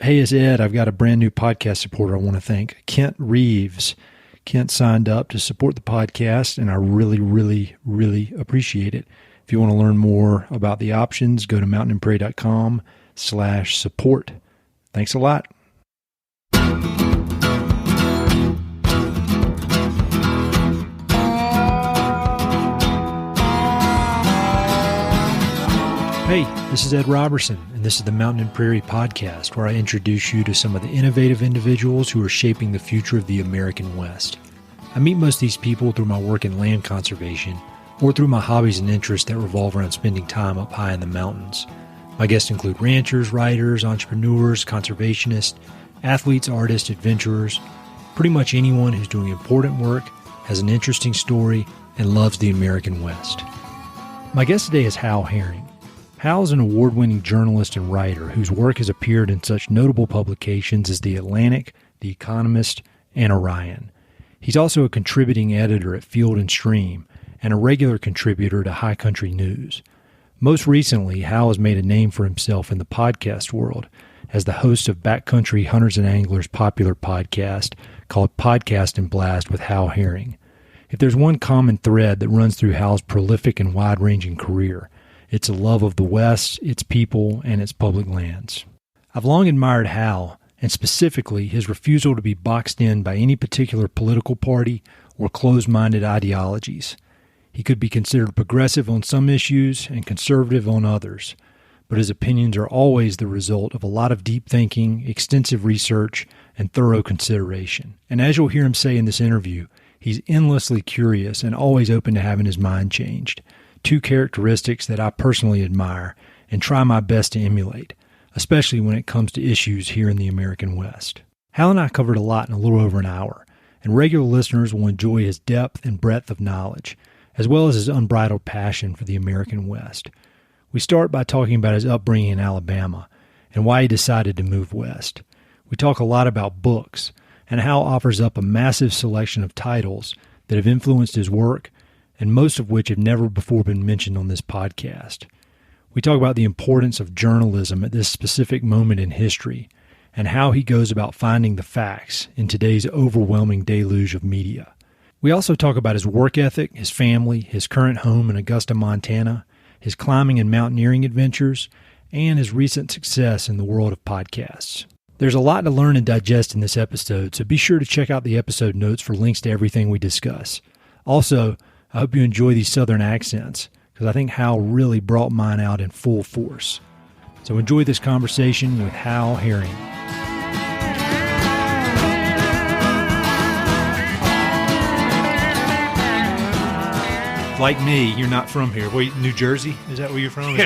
Hey, it's Ed. I've got a brand new podcast supporter I want to thank, Kent Reeves. Kent signed up to support the podcast, and I really, really, really appreciate it. If you want to learn more about the options, go to mountainandprairie.com/support. Thanks a lot. Hey, this is Ed Robertson, and this is the Mountain and Prairie Podcast, where I introduce you to some of the innovative individuals who are shaping the future of the American West. I meet most of these people through my work in land conservation or through my hobbies and interests that revolve around spending time up high in the mountains. My guests include ranchers, writers, entrepreneurs, conservationists, athletes, artists, adventurers, pretty much anyone who's doing important work, has an interesting story, and loves the American West. My guest today is Hal Herring. Hal is an award-winning journalist and writer whose work has appeared in such notable publications as The Atlantic, The Economist, and Orion. He's also a contributing editor at Field and Stream and a regular contributor to High Country News. Most recently, Hal has made a name for himself in the podcast world as the host of Backcountry Hunters and Anglers' popular podcast called Podcast and Blast with Hal Herring. If there's one common thread that runs through Hal's prolific and wide-ranging career, it's a love of the West, its people, and its public lands. I've long admired Hal, and specifically his refusal to be boxed in by any particular political party or closed-minded ideologies. He could be considered progressive on some issues and conservative on others, but his opinions are always the result of a lot of deep thinking, extensive research, and thorough consideration. And as you'll hear him say in this interview, he's endlessly curious and always open to having his mind changed. Two characteristics that I personally admire and try my best to emulate, especially when it comes to issues here in the American West. Hal and I covered a lot in a little over an hour, and regular listeners will enjoy his depth and breadth of knowledge, as well as his unbridled passion for the American West. We start by talking about his upbringing in Alabama and why he decided to move west. We talk a lot about books, and Hal offers up a massive selection of titles that have influenced his work, and most of which have never before been mentioned on this podcast. We talk about the importance of journalism at this specific moment in history and how he goes about finding the facts in today's overwhelming deluge of media. We also talk about his work ethic, his family, his current home in Augusta, Montana, his climbing and mountaineering adventures, and his recent success in the world of podcasts. There's a lot to learn and digest in this episode, so be sure to check out the episode notes for links to everything we discuss. Also, I hope you enjoy these Southern accents, because I think Hal really brought mine out in full force. So enjoy this conversation with Hal Herring. Like me, you're not from here. Wait, New Jersey? Is that where you're from?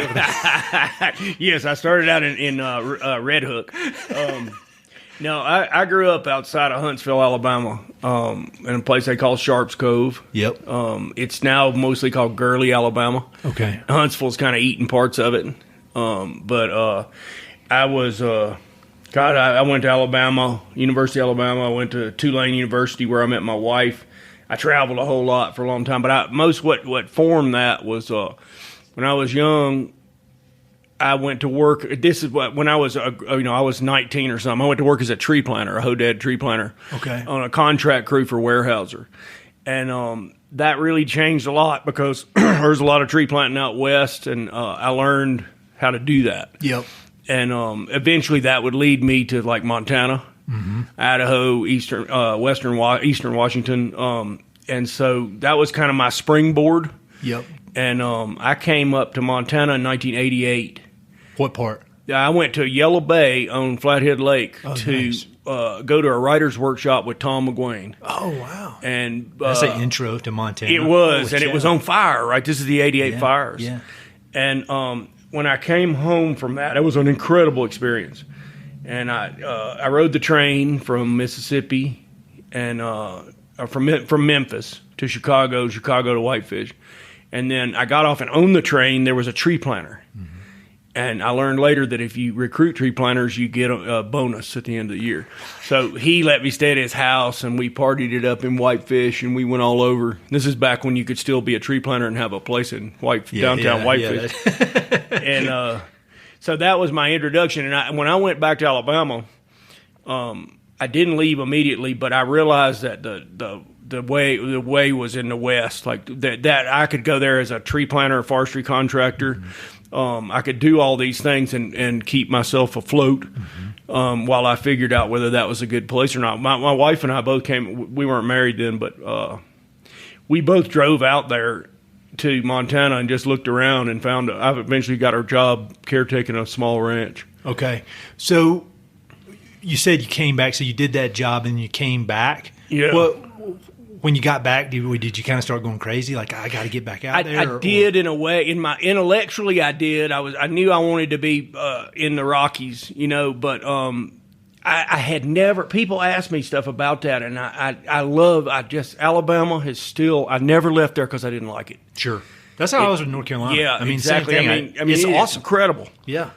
Yes, I started out in Red Hook. No, I grew up outside of Huntsville, Alabama, in a place they call Sharps Cove. Yep. It's now mostly called Gurley, Alabama. Okay. Huntsville's kind of eating parts of it. But I was, I went to Alabama, University of Alabama. I went to Tulane University where I met my wife. I traveled a whole lot for a long time. But what formed that was when I was young, I went to work. This is when I was, I was 19 or something. I went to work as a tree planter, a Hodad tree planter, okay, on a contract crew for Weyerhaeuser, and that really changed a lot because there's a lot of tree planting out west, and I learned how to do that. Yep. And eventually, that would lead me to like Montana, Idaho, Eastern Washington, and so that was kind of my springboard. Yep. And I came up to Montana in 1988. What part? I went to Yellow Bay on Flathead Lake to go to a writer's workshop with Tom McGuane. Oh, wow. And that's an intro to Montana. It was, and it was on fire, right? This is the 88 fires. Yeah. And when I came home from that, it was an incredible experience. And I rode the train from Mississippi and from Memphis to Chicago to Whitefish. And then I got off, and on the train there was a tree planter. Mm-hmm. And I learned later that if you recruit tree planters, you get a bonus at the end of the year. So he let me stay at his house, and we partied it up in Whitefish, and we went all over. This is back when you could still be a tree planter and have a place in downtown Whitefish. Yeah. And So that was my introduction. And when I went back to Alabama, I didn't leave immediately, but I realized that the way was in the West, like that I could go there as a tree planter, a forestry contractor. I could do all these things and keep myself afloat while I figured out whether that was a good place or not. My wife and I both came. We weren't married then, but we both drove out there to Montana and just looked around and found. I've eventually got our job caretaking a small ranch. Okay, so you said you came back. So you did that job and you came back. Yeah. Well, when you got back, did you kind of start going crazy? Like, I got to get back out there? I did in a way. Intellectually, I did. I knew I wanted to be in the Rockies, but I had never. People asked me stuff about that, and Alabama has still. I never left there because I didn't like it. Sure, that's how I was with North Carolina. Yeah, exactly. Same thing. It's awesome, incredible. Yeah.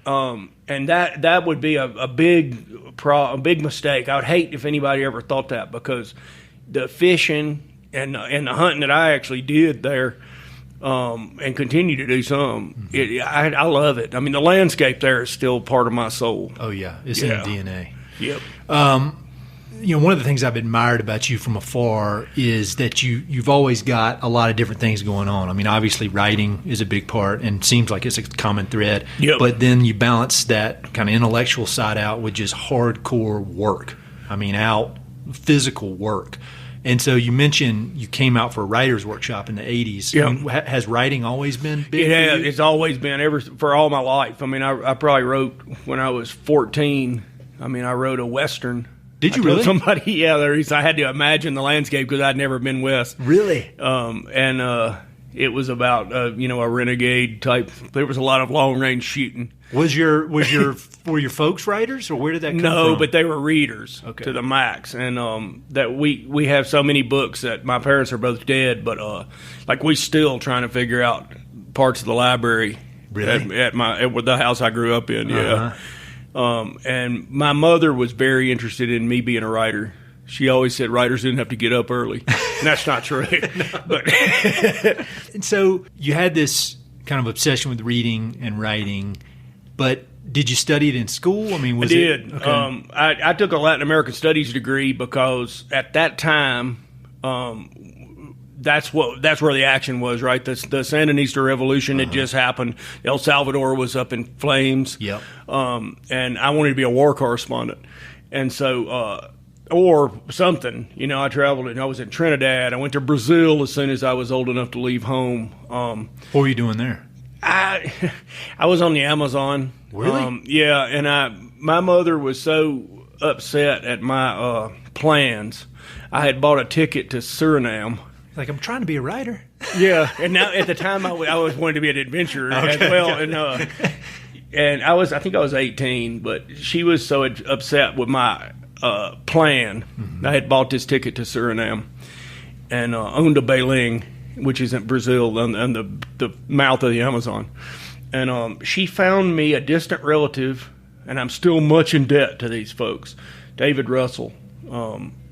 And that would be a big mistake. I would hate if anybody ever thought that, because the fishing and the hunting that I actually did there, and continue to do some, I love it. I mean, the landscape there is still part of my soul. Oh yeah, it's in the DNA. Yep. One of the things I've admired about you from afar is that you've always got a lot of different things going on. I mean, obviously writing is a big part and seems like it's a common thread. Yep. But then you balance that kind of intellectual side out with just hardcore work. I mean, physical work. And so you mentioned you came out for a writer's workshop in the 80s. Yep. I mean, has writing always been big? Yeah, it's always been for all my life. I mean, I probably wrote when I was 14. I mean, I wrote a Western. Did you really? Somebody, yeah. I had to imagine the landscape because I'd never been west. Really? It was about a renegade type. There was a lot of long range shooting. Were your folks writers, or where did that come from? No, but they were readers to the max, and that we have so many books that my parents are both dead, but like we still trying to figure out parts of the library. Really? At the house I grew up in. Yeah. Uh-huh. And my mother was very interested in me being a writer. She always said writers didn't have to get up early. And that's not true. But and so you had this kind of obsession with reading and writing, but did you study it in school? I mean, I did. Okay. I took a Latin American Studies degree because at that time, that's where the action was, right? The Sandinista Revolution had just happened. El Salvador was up in flames. Yep. And I wanted to be a war correspondent. And so, or something, I traveled and I was in Trinidad. I went to Brazil as soon as I was old enough to leave home. What were you doing there? I was on the Amazon. Really? Yeah. And my mother was so upset at my plans. I had bought a ticket to Suriname. Like, I'm trying to be a writer. Yeah, and now at the time I was wanting to be an adventurer as well, and I think I was 18, but she was so upset with my plan. Mm-hmm. I had bought this ticket to Suriname and owned a Beling, which is in Brazil, on the mouth of the Amazon, and she found me a distant relative, and I'm still much in debt to these folks, David Russell.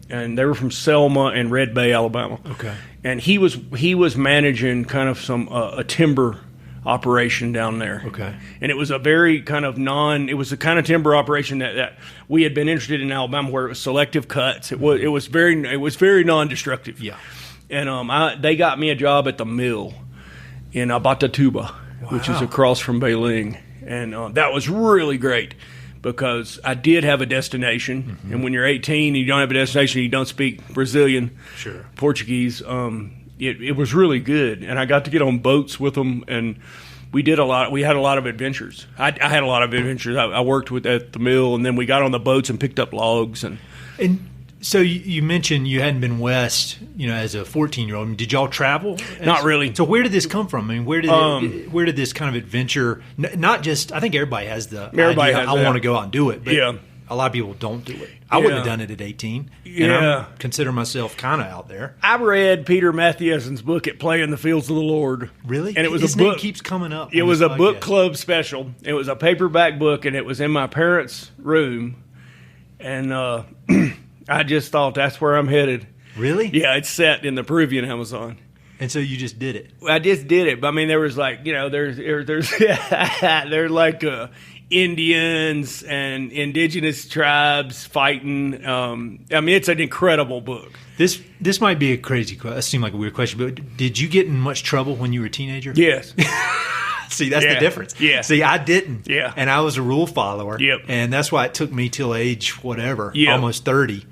And they were from Selma and Red Bay, Alabama. Okay. And he was managing kind of a timber operation down there. Okay. And it was a very kind of it was the kind of timber operation that we had been interested in Alabama, where it was selective cuts. It was very non-destructive. Yeah. And they got me a job at the mill in Abatatuba, which is across from Beling, and that was really great. Because I did have a destination, and when you're 18 and you don't have a destination, you don't speak Brazilian, Portuguese, it was really good. And I got to get on boats with them, and we had a lot of adventures. I had a lot of adventures. I worked at the mill, and then we got on the boats and picked up logs. And so you mentioned you hadn't been west, as a 14-year-old. Did y'all travel? Not really. So where did this come from? I mean, where did this kind of adventure? Not just. I think everybody has the idea. I want to go out and do it. But a lot of people don't do it. I wouldn't have done it at 18. And I consider myself kind of out there. I read Peter Mathiassen's book at Play in the Fields of the Lord. Really? And it was His a book. Name keeps coming up. It was a book club special. It was a paperback book, and it was in my parents' room, and I just thought that's where I'm headed. Really? Yeah, it's set in the Peruvian Amazon. And so you just did it. I just did it. But I mean, there was like, there's there's like Indians and indigenous tribes fighting. I mean, it's an incredible book. This might be a crazy question. It seemed like a weird question, but did you get in much trouble when you were a teenager? Yes. See, that's the difference. Yeah. See, I didn't. Yeah. And I was a rule follower. Yep. And that's why it took me till age whatever, Yep. almost 30,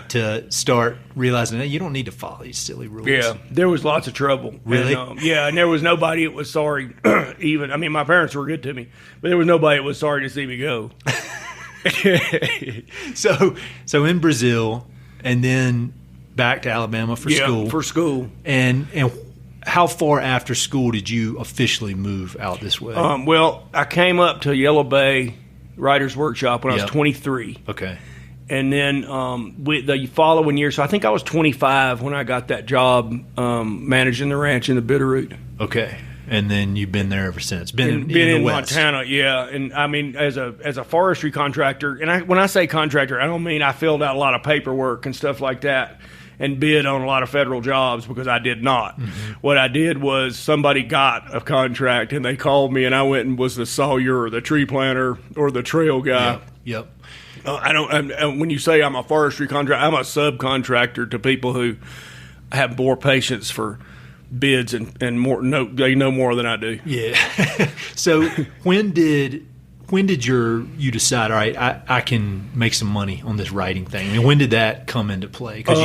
to start realizing that you don't need to follow these silly rules. Yeah. There was lots of trouble. Really? And, and there was nobody that was sorry even. I mean, my parents were good to me, but there was nobody that was sorry to see me go. So in Brazil, and then back to Alabama for school. For school. And how far after school did you officially move out this way? Well, I came up to Yellow Bay Writers Workshop when I was 23. Okay. And then the following year, so I think I was 25 when I got that job managing the ranch in the Bitterroot. Okay. And then you've been there ever since. Been in West. Montana, yeah. And I mean, as a forestry contractor, and when I say contractor, I don't mean I filled out a lot of paperwork and stuff like that and bid on a lot of federal jobs, because I did not. Mm-hmm. What I did was somebody got a contract and they called me, and I went and was the sawyer or the tree planter or the trail guy. Yep. When you say I'm a forestry contractor, I'm a subcontractor to people who have more patience for bids and more. No, they know more than I do. Yeah. So when did you decide, all right, I can make some money on this writing thing? I mean, when did that come into play? Because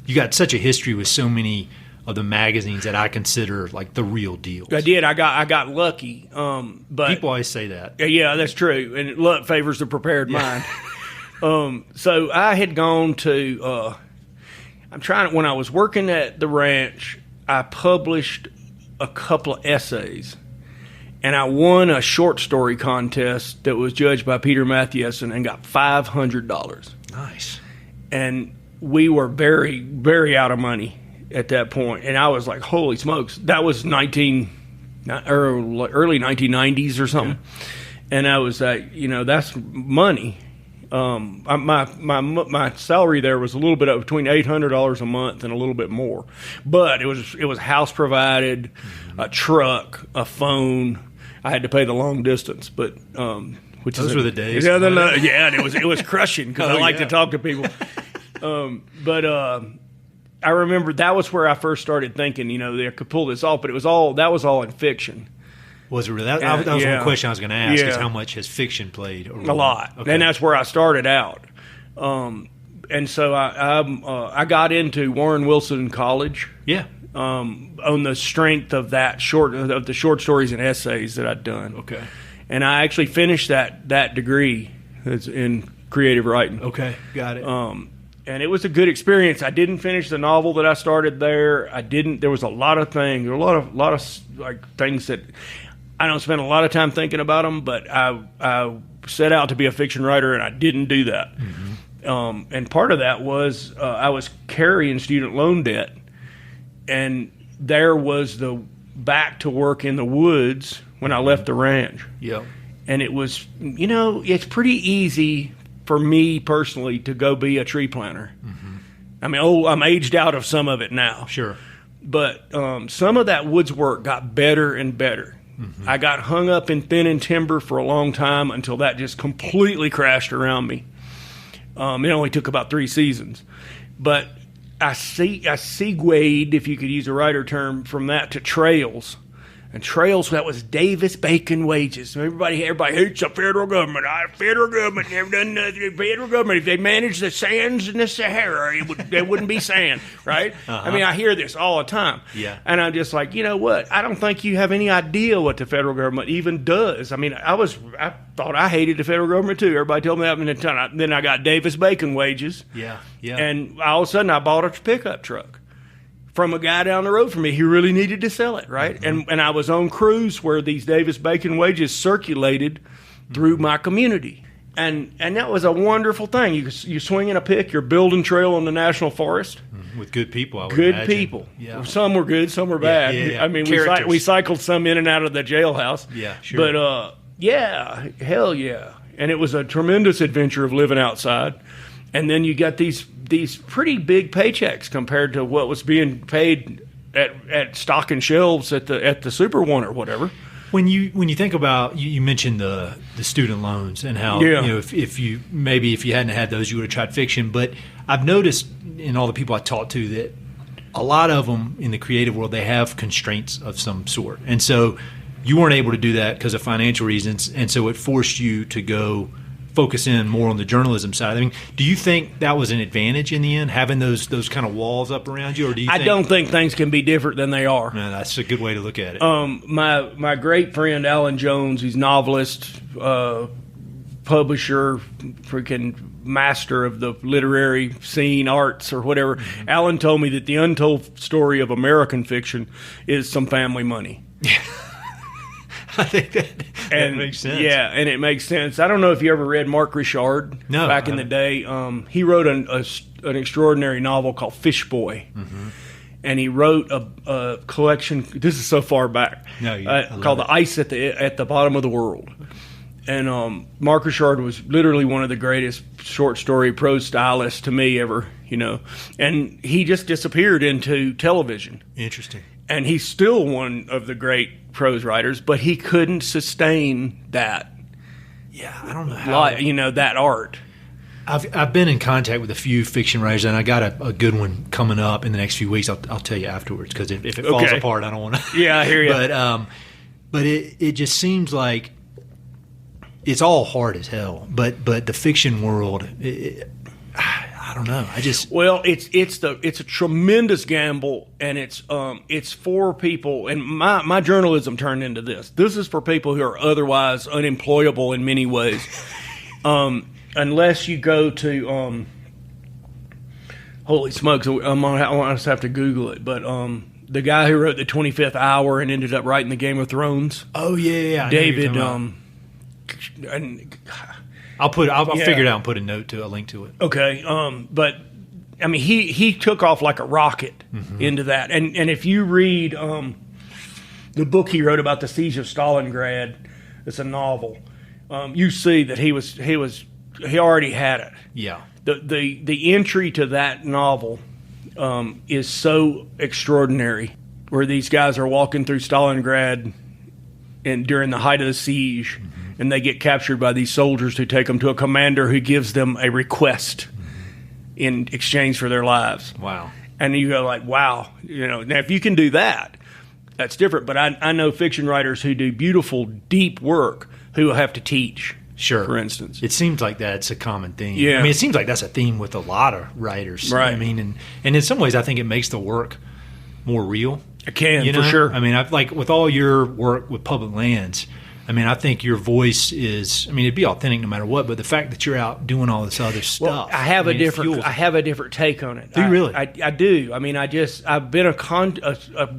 you got such a history with so many of the magazines that I consider like the real deal. I did. I got lucky. But people always say that. Yeah, that's true. And luck favors the prepared mind. So I had gone to. When I was working at the ranch, I published a couple of essays. And I won a short story contest that was judged by Peter Mathieson and got $500. Nice. And we were very, very out of money at that point. And I was like, holy smokes. That was early 1990s or something. Yeah. And I was like, that's money. My salary there was a little bit between $800 a month and a little bit more. But it was house provided, a truck, a phone. I had to pay the long distance, but those were the days. Yeah, and it was crushing because I like to talk to people. But I remember that was where I first started thinking, they could pull this off, but that was all in fiction. Was it really? That was one question I was going to ask: is how much has fiction played a role? A lot, okay. And that's where I started out. And so I got into Warren Wilson College. Yeah. On the strength of the short stories and essays that I'd done. Okay. And I actually finished that degree in creative writing. Okay, got it. And it was a good experience. I didn't finish the novel that I started there. There was a lot of things. There were a lot of like things that I don't spend a lot of time thinking about them, but I set out to be a fiction writer, and I didn't do that. Mm-hmm. And part of that was I was carrying student loan debt. And there was the back to work in the woods when I left the ranch. Yep. And it was, it's pretty easy for me personally to go be a tree planter. Mm-hmm. I mean, I'm aged out of some of it now. Sure. But some of that woods work got better and better. Mm-hmm. I got hung up in thinning timber for a long time until that just completely crashed around me. It only took about 3 seasons. But I segued, if you could use a writer term, from that to trails. And trails, that was Davis-Bacon wages. Everybody hates the federal government. Federal government never done nothing. Federal government, if they managed the sands in the Sahara, there wouldn't be sand, right? Uh-huh. I mean, I hear this all the time. Yeah. And I'm just like, you know what? I don't think you have any idea what the federal government even does. I mean, I thought I hated the federal government too. Everybody told me that, and then I got Davis-Bacon wages. Yeah. And all of a sudden, I bought a pickup truck from a guy down the road from me. He really needed to sell it, right? Mm-hmm. And I was on crews where these Davis-Bacon wages circulated through my community. And that was a wonderful thing. You swing in a pick, you're building trail in the national forest. With good people, I would imagine. Good people. Yeah. Some were good, some were bad. Yeah. I mean, we cycled some in and out of the jailhouse. Yeah, sure. But, hell yeah. And it was a tremendous adventure of living outside. And then you got these pretty big paychecks compared to what was being paid at stocking shelves at the Super One or whatever. When you think about, you mentioned the student loans and how if you hadn't had those, you would have tried fiction. But I've noticed in all the people I talk to that a lot of them in the creative world, they have constraints of some sort, and so you weren't able to do that because of financial reasons, and so it forced you to go focus in more on the journalism side. I mean, do you think that was an advantage in the end, having those kind of walls up around you, or do you? I don't think things can be different than they are. No, that's a good way to look at it. My great friend Alan Jones, he's novelist, publisher, freaking master of the literary scene, arts or whatever. Mm-hmm. Alan told me that the untold story of American fiction is some family money. I think that makes sense. Yeah, and it makes sense. I don't know if you ever read Mark Richard. No, back in the day. He wrote an extraordinary novel called Fish Boy. Mm-hmm. And he wrote a collection. This is so far back. Called The Ice at the Bottom of the World. And Mark Richard was literally one of the greatest short story prose stylists to me ever, And he just disappeared into television. Interesting. And he's still one of the great prose writers, but he couldn't sustain that. Yeah, I don't know how. That art. I've been in contact with a few fiction writers, and I got a good one coming up in the next few weeks. I'll tell you afterwards, because if it falls apart, I don't want to. Yeah, I hear you. But it just seems like it's all hard as hell. But the fiction world, I don't know. It's a tremendous gamble, and it's for people. And my journalism turned into this. This is for people who are otherwise unemployable in many ways. Unless you go to, holy smokes, I want to have to Google it, but the guy who wrote the 25th Hour and ended up writing the Game of Thrones. Oh yeah, David. I'll figure it out and put a link to it. Okay, but I mean, he took off like a rocket into that, and if you read the book he wrote about the siege of Stalingrad, it's a novel. You see that he already had it. Yeah. The entry to that novel is so extraordinary, where these guys are walking through Stalingrad and during the height of the siege, and they get captured by these soldiers who take them to a commander who gives them a request in exchange for their lives. Wow. And you go like, wow. Now if you can do that, that's different. But I know fiction writers who do beautiful, deep work who have to teach. Sure. For instance. It seems like that's a common theme. Yeah. I mean, it seems like that's a theme with a lot of writers. Right. I mean, and in some ways, I think it makes the work more real. It can, for sure. I mean, like with all your work with public lands, I mean, I think your voice is, I mean, it'd be authentic no matter what, but the fact that you're out doing all this other stuff. Well, I have a different take on it. Do you really? I do. I mean, I've been a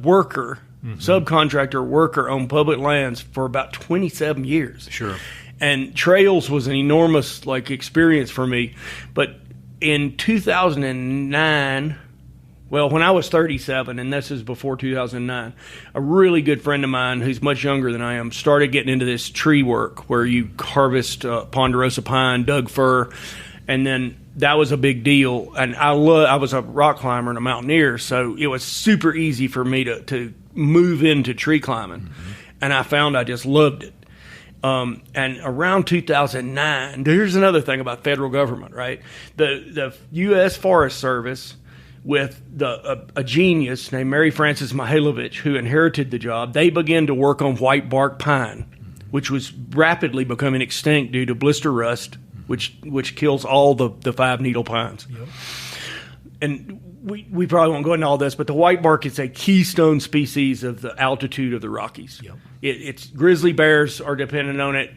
worker, subcontractor worker on public lands for about 27 years. Sure. And trails was an enormous experience for me. But in 2009, well, when I was 37, and this is before 2009, a really good friend of mine who's much younger than I am started getting into this tree work where you harvest ponderosa pine, Doug fir, and then that was a big deal. And I was a rock climber and a mountaineer, so it was super easy for me to move into tree climbing. And I found I just loved it. And around 2009, here's another thing about federal government, right? The U.S. Forest Service, with a genius named Mary Frances Mihailovich, who inherited the job, they began to work on white bark pine, which was rapidly becoming extinct due to blister rust, which kills all the five needle pines. Yep. And we probably won't go into all this, but the white bark is a keystone species of the altitude of the Rockies. Yep. It's grizzly bears are dependent on it.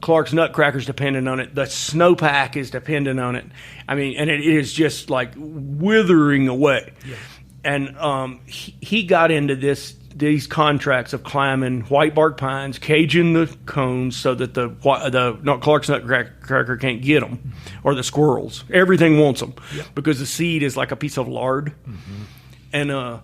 Clark's nutcracker's dependent on it. The snowpack is dependent on it. I mean, and it is just like withering away. Yep. And he got into these contracts of climbing white bark pines, caging the cones so that the Clark's nutcracker can't get them, or the squirrels. Everything wants them because the seed is like a piece of lard. And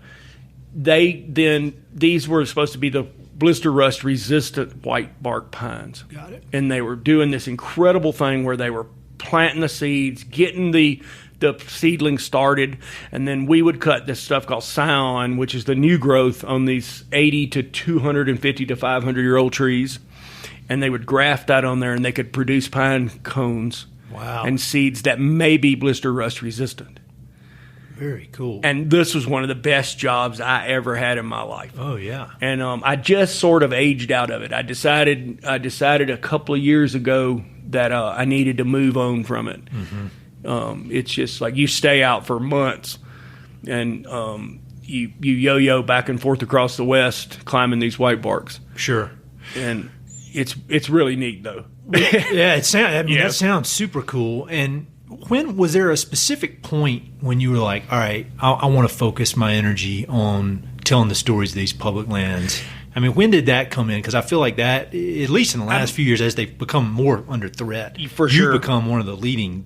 these were supposed to be the blister rust resistant white bark pines. Got it. And they were doing this incredible thing where they were planting the seeds, getting the the seedlings started, and then we would cut this stuff called scion, which is the new growth on these 80 to 250 to 500-year-old trees, and they would graft that on there, and they could produce pine cones. Wow. And seeds that may be blister rust resistant. Very cool. And this was one of the best jobs I ever had in my life. Oh, yeah. And I just sort of aged out of it. I decided a couple of years ago that I needed to move on from it. Mm-hmm. It's just like you stay out for months, and you yo-yo back and forth across the West climbing these white barks. Sure. And it's really neat, though. Yeah, that sounds super cool. And when was there a specific point when you were like, all right, I want to focus my energy on telling the stories of these public lands? I mean, when did that come in? Because I feel like that, at least in the last few years, as they've become more under threat, sure, you've become one of the leading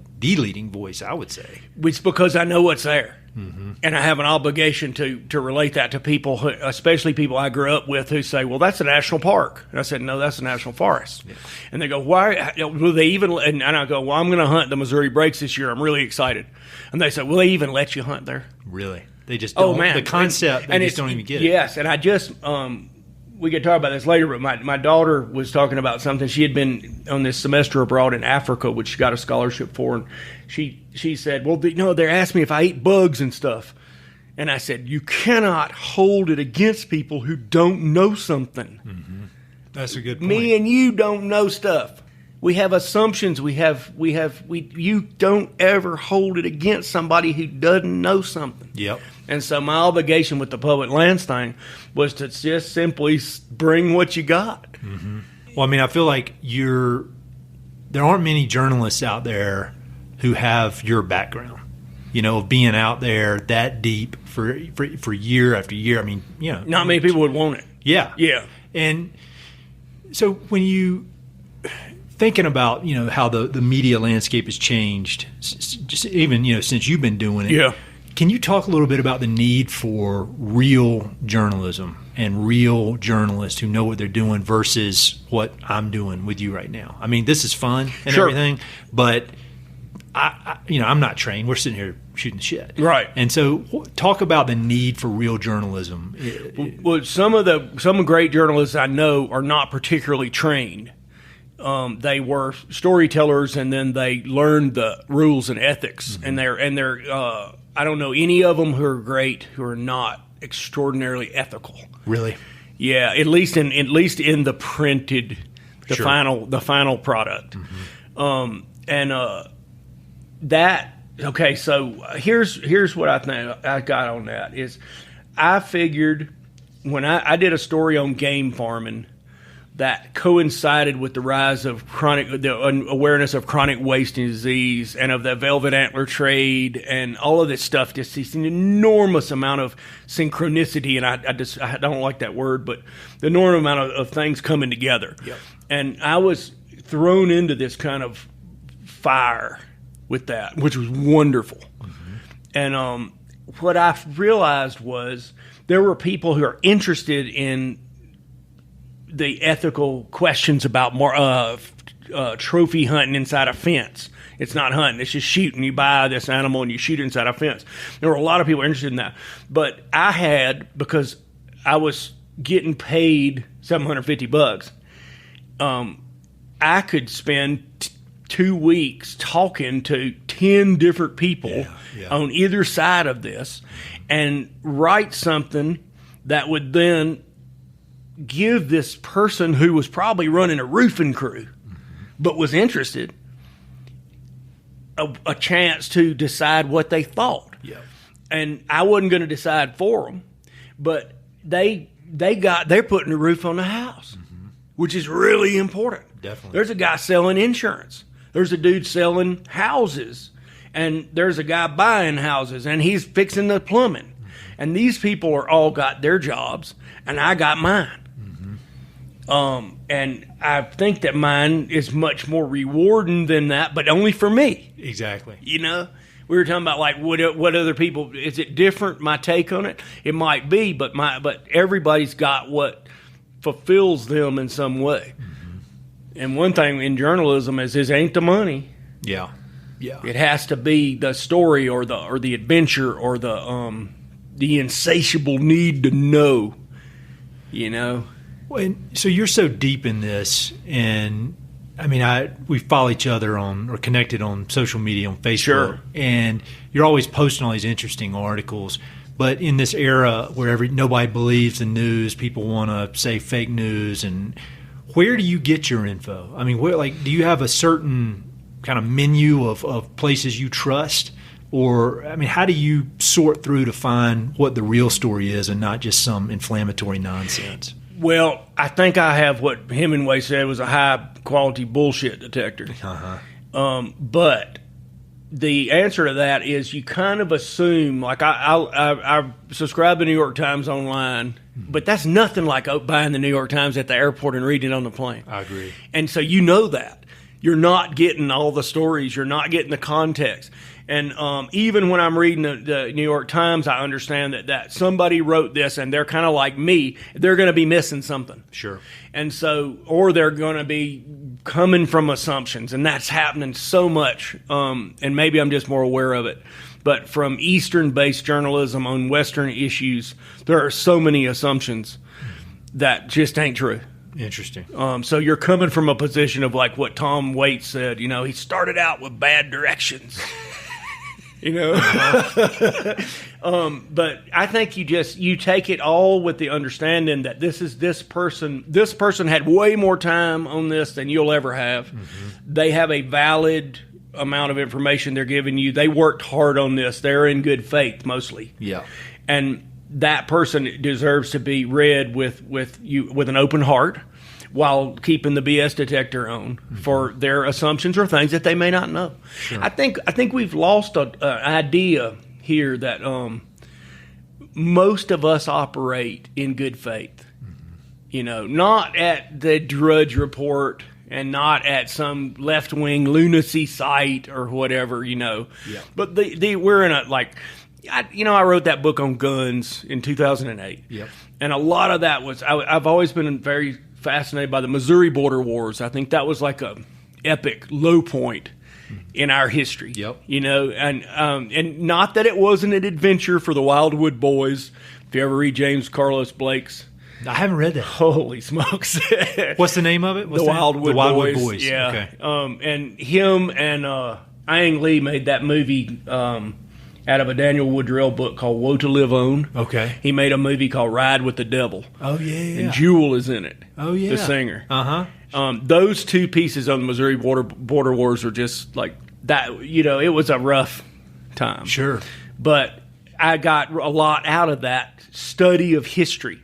voice, I would say. It's because I know what's there. Mm-hmm. And I have an obligation to relate that to people, especially people I grew up with, who say, well, that's a national park. And I said, no, that's a national forest. Yeah. And they go, why? Will they even? And I go, well, I'm going to hunt the Missouri Breaks this year. I'm really excited. And they say, will they even let you hunt there? Really? They just don't. Oh, man. The concept, they just don't even get it. Yes. And I just, we could talk about this later, but my daughter was talking about something. She had been on this semester abroad in Africa, which she got a scholarship for, and she said, well, they're asking me if I eat bugs and stuff. And I said, you cannot hold it against people who don't know something. Mm-hmm. That's a good point. Me and you don't know stuff. We have assumptions. You don't ever hold it against somebody who doesn't know something. Yep. And so my obligation with the public lands thing was to just simply bring what you got. Mm-hmm. Well, I mean, I feel like there aren't many journalists out there who have your background, of being out there that deep for year after year. I mean, not many people would want it. Yeah. Yeah. And so when you thinking about, how the media landscape has changed, just even, since you've been doing it. Yeah. Can you talk a little bit about the need for real journalism and real journalists who know what they're doing versus what I'm doing with you right now? I mean, this is fun and Sure. everything, but I'm not trained. We're sitting here shooting the shit. Right. And so talk about the need for real journalism. Well, some great journalists I know are not particularly trained. They were storytellers, and then they learned the rules and ethics, mm-hmm. and they're I don't know any of them who are great who are not extraordinarily ethical. Really? Yeah, at least in the printed, the Sure. final product. Mm-hmm. Okay. So here's what I think I got on that is I figured when I did a story on game farming that coincided with the rise of the awareness of chronic wasting disease and of the velvet antler trade and all of this stuff, just this enormous amount of synchronicity. And I don't like that word, but the enormous amount of things coming together. Yep. And I was thrown into this kind of fire with that, which was wonderful. Mm-hmm. And what I realized was there were people who are interested in the ethical questions about trophy hunting inside a fence. It's not hunting. It's just shooting. You buy this animal and you shoot it inside a fence. There were a lot of people interested in that. But I had, because I was getting paid $750, I could spend 2 weeks talking to 10 different people on either side of this and write something that would then give this person who was probably running a roofing crew but was interested a chance to decide what they thought. Yeah. And I wasn't going to decide for them, but they're putting a roof on the house, mm-hmm. which is really important. Definitely. There's a guy selling insurance. There's a dude selling houses, and there's a guy buying houses, and he's fixing the plumbing. Mm-hmm. And these people are all got their jobs, and I got mine. And I think that mine is much more rewarding than that, but only for me. Exactly. We were talking about like what other people. Is it different? My take on it, it might be, but everybody's got what fulfills them in some way. Mm-hmm. And one thing in journalism is ain't the money. Yeah. Yeah. It has to be the story or the adventure or the insatiable need to know, you know. Well, and so you're so deep in this, and I mean, we follow each other or connected on social media on Facebook, Sure. and you're always posting all these interesting articles. But in this era where nobody believes the news, people want to say fake news, and where do you get your info? I mean, do you have a certain kind of menu of places you trust? Or, I mean, how do you sort through to find what the real story is and not just some inflammatory nonsense? Well, I think I have what Hemingway said was a high-quality bullshit detector. But the answer to that is you kind of assume, like I subscribe to the New York Times online, but that's nothing like buying the New York Times at the airport and reading it on the plane. I agree. And so you know that. You're not getting all the stories. You're not getting the context. And even when I'm reading the New York Times, I understand that somebody wrote this and they're kind of like me. They're going to be missing something. Sure. And so, or they're going to be coming from assumptions, and that's happening so much. And maybe I'm just more aware of it. But from Eastern-based journalism on Western issues, there are so many assumptions that just ain't true. Interesting. So you're coming from a position of like what Tom Waits said, you know, he started out with bad directions. You know, but I think you take it all with the understanding that this person had way more time on this than you'll ever have. Mm-hmm. They have a valid amount of information they're giving you. They worked hard on this. They're in good faith mostly. Yeah. And that person deserves to be read with an open heart, while keeping the BS detector on for their assumptions or things that they may not know. Sure. I think we've lost an idea here that most of us operate in good faith. You know, not at the Drudge Report and not at some left-wing lunacy site or whatever, you know. Yeah. But we're in a, like, I wrote that book on guns in 2008. Yep. And a lot of that was, I've always been very fascinated by the Missouri border wars. I think that was like a epic low point in our history. Yep. You know, and not that it wasn't an adventure for the Wildwood Boys. If you ever read James Carlos Blake's, I haven't read that. Holy smokes! What's the name of it? The Wildwood Boys. Yeah. Okay. And him and Ang Lee made that movie out of a Daniel Woodrell book called Woe to Live On. Okay. He made a movie called Ride with the Devil. Oh, yeah. And Jewel is in it. Oh, yeah. The singer. Uh-huh. Those two pieces on the Missouri border wars are just like that. You know, it was a rough time. Sure. But I got a lot out of that study of history.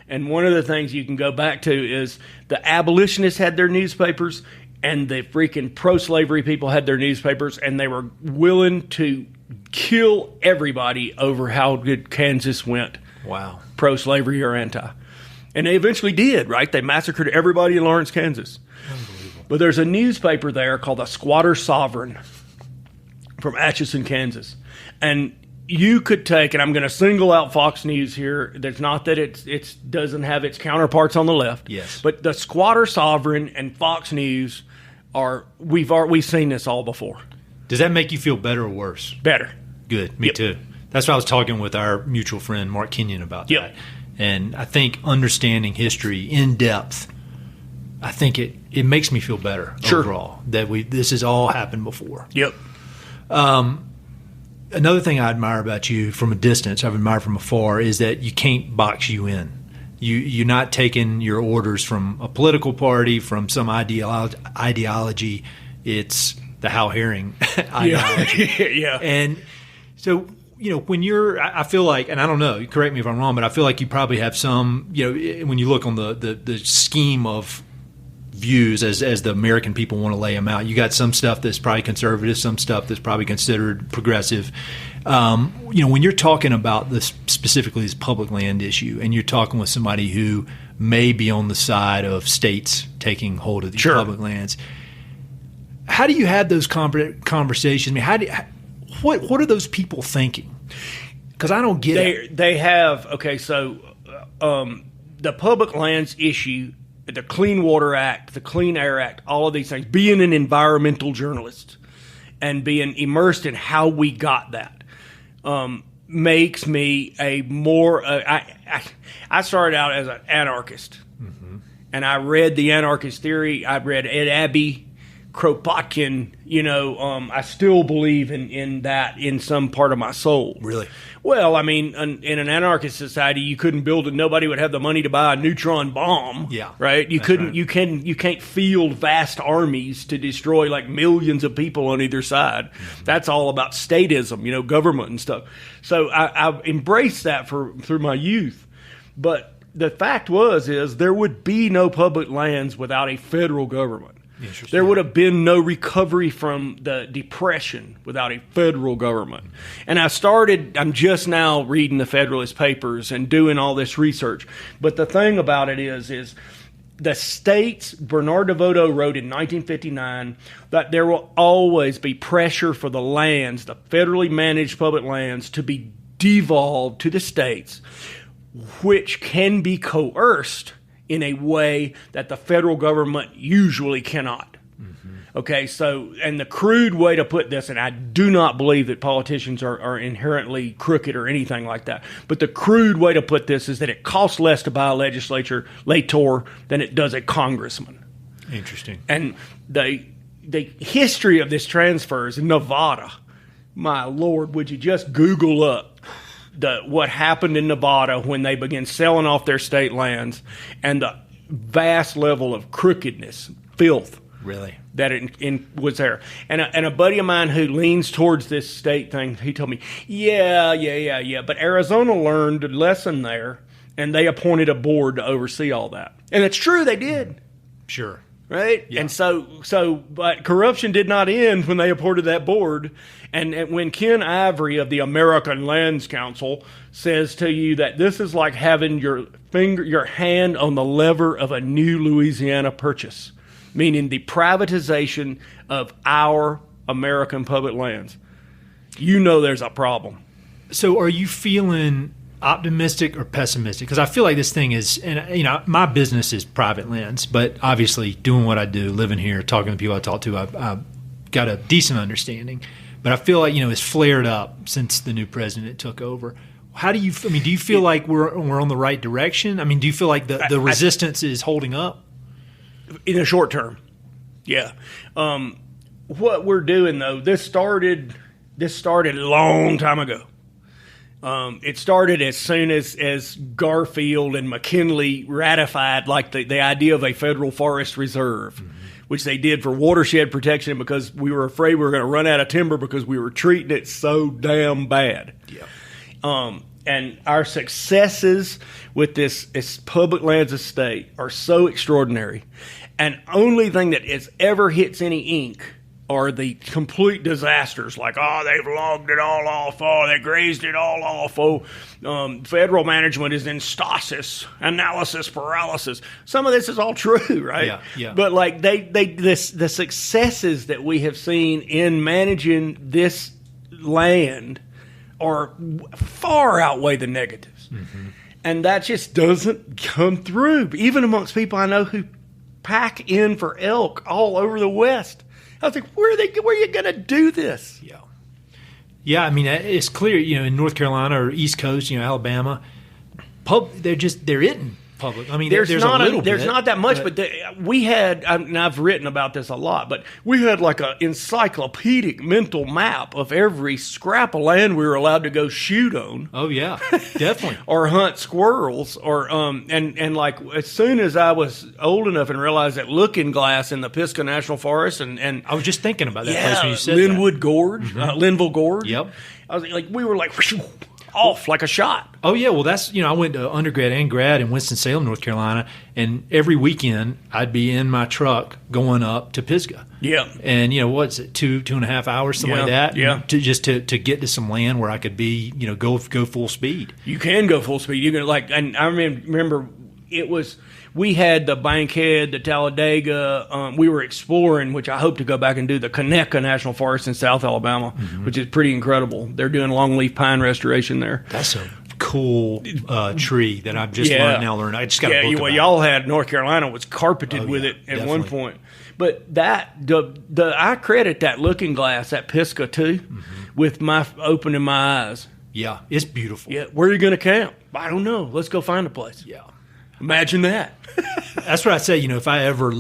And one of the things you can go back to is the abolitionists had their newspapers and the freaking pro-slavery people had their newspapers, and they were willing to kill everybody over how good Kansas went. Wow. Pro-slavery or anti. And they eventually did, right? They massacred everybody in Lawrence, Kansas. Unbelievable. But there's a newspaper there called the Squatter Sovereign from Atchison, Kansas. And you could take, and I'm going to single out Fox News here. There's not that it doesn't have its counterparts on the left. Yes. But the Squatter Sovereign and Fox News we've seen this all before. Does that make you feel better or worse? Better. Good. Me too. That's why I was talking with our mutual friend Mark Kenyon about that. And I think understanding history in depth, I think it makes me feel better overall that this has all happened before. Yep. Another thing I admire about you from a distance, I've admired from afar, is that you can't box you in. You're not taking your orders from a political party, from some ideology. It's the Hal Herring ideology. Yeah. And so, you know, when I feel like, and I don't know, correct me if I'm wrong, but I feel like you probably have some, you know, when you look on the scheme of views as the American people want to lay them out, you got some stuff that's probably conservative, some stuff that's probably considered progressive. You know, when you're talking about this, specifically this public land issue, and you're talking with somebody who may be on the side of states taking hold of these public lands, how do you have those conversations? I mean, what are those people thinking? Because I don't get it. They have, okay, so the public lands issue, the Clean Water Act, the Clean Air Act, all of these things, being an environmental journalist and being immersed in how we got that makes me a more I started out as an anarchist, and I read the anarchist theory. I read Ed Abbey, Kropotkin. I still believe in that in some part of my soul. Really? Well, I mean, in an anarchist society, you couldn't build it. Nobody would have the money to buy a neutron bomb. Yeah, right. You couldn't. Right. You can't field vast armies to destroy like millions of people on either side. That's all about statism, government and stuff. So I embraced that through my youth. But the fact is there would be no public lands without a federal government. There would have been no recovery from the Depression without a federal government. And I'm just now reading the Federalist Papers and doing all this research. But the thing about it is the states, Bernard DeVoto wrote in 1959, that there will always be pressure for the lands, the federally managed public lands, to be devolved to the states, which can be coerced in a way that the federal government usually cannot. Okay, so, and the crude way to put this, and I do not believe that politicians are inherently crooked or anything like that, but the crude way to put this is that it costs less to buy a legislator than it does a congressman. Interesting. And the history of this transfer is in Nevada. My Lord, would you just Google up what happened in Nevada when they began selling off their state lands, and the vast level of crookedness, filth, really, that it was there. And a buddy of mine who leans towards this state thing, he told me, yeah, but Arizona learned a lesson there, and they appointed a board to oversee all that. And it's true, they did. Sure. Right? Yeah. And but corruption did not end when they appointed that board. And when Ken Ivory of the American Lands Council says to you that this is like having your hand on the lever of a new Louisiana Purchase, meaning the privatization of our American public lands, there's a problem. So are you feeling optimistic or pessimistic? Because I feel like this thing is, and my business is private lands, but obviously doing what I do, living here, talking to people I talk to, I've got a decent understanding. But I feel like it's flared up since the new president took over. How do you? Do you feel like we're on the right direction? Do you feel like the resistance is holding up in the short term? Yeah. What we're doing though, this started a long time ago. It started as soon as Garfield and McKinley ratified the idea of a federal forest reserve, which they did for watershed protection because we were afraid we were going to run out of timber because we were treating it so damn bad. Yeah. And our successes with this public lands estate are so extraordinary. And only thing that has ever hits any ink are the complete disasters, like, they've logged it all off, they grazed it all off, federal management is in stasis, analysis paralysis. Some of this is all true, right? Yeah. But the successes that we have seen in managing this land are far outweigh the negatives. And that just doesn't come through, even amongst people I know who pack in for elk all over the West. I was like, where are you going to do this? Yeah. It's clear, in North Carolina or East Coast, Alabama, they're in public. There's not that much, but we had, and I've written about this a lot, but we had like an encyclopedic mental map of every scrap of land we were allowed to go shoot on. Oh yeah, definitely. Or hunt squirrels, or and like as soon as I was old enough and realized that Looking Glass in the Pisgah National Forest, and I was just thinking about that place when you said Linwood Gorge, Linville Gorge. Yep. I was like, we were like off like a shot. Oh yeah, well that's I went to undergrad and grad in Winston-Salem, North Carolina, and every weekend I'd be in my truck going up to Pisgah. Yeah. And what's it, 2.5 hours, something like that? Yeah. To get to some land where I could be, go full speed. You can go full speed. You can and I remember we had the Bankhead, the Talladega. We were exploring, which I hope to go back and do, the Conecuh National Forest in South Alabama, which is pretty incredible. They're doing longleaf pine restoration there. That's a cool tree that I've just learned. I just got a book about. Y'all had North Carolina was carpeted with it at one point. But I credit that Looking Glass, that Pisgah too, with my opening my eyes. Yeah, it's beautiful. Yeah, where are you going to camp? I don't know. Let's go find a place. Yeah. Imagine that. That's what I say. If I ever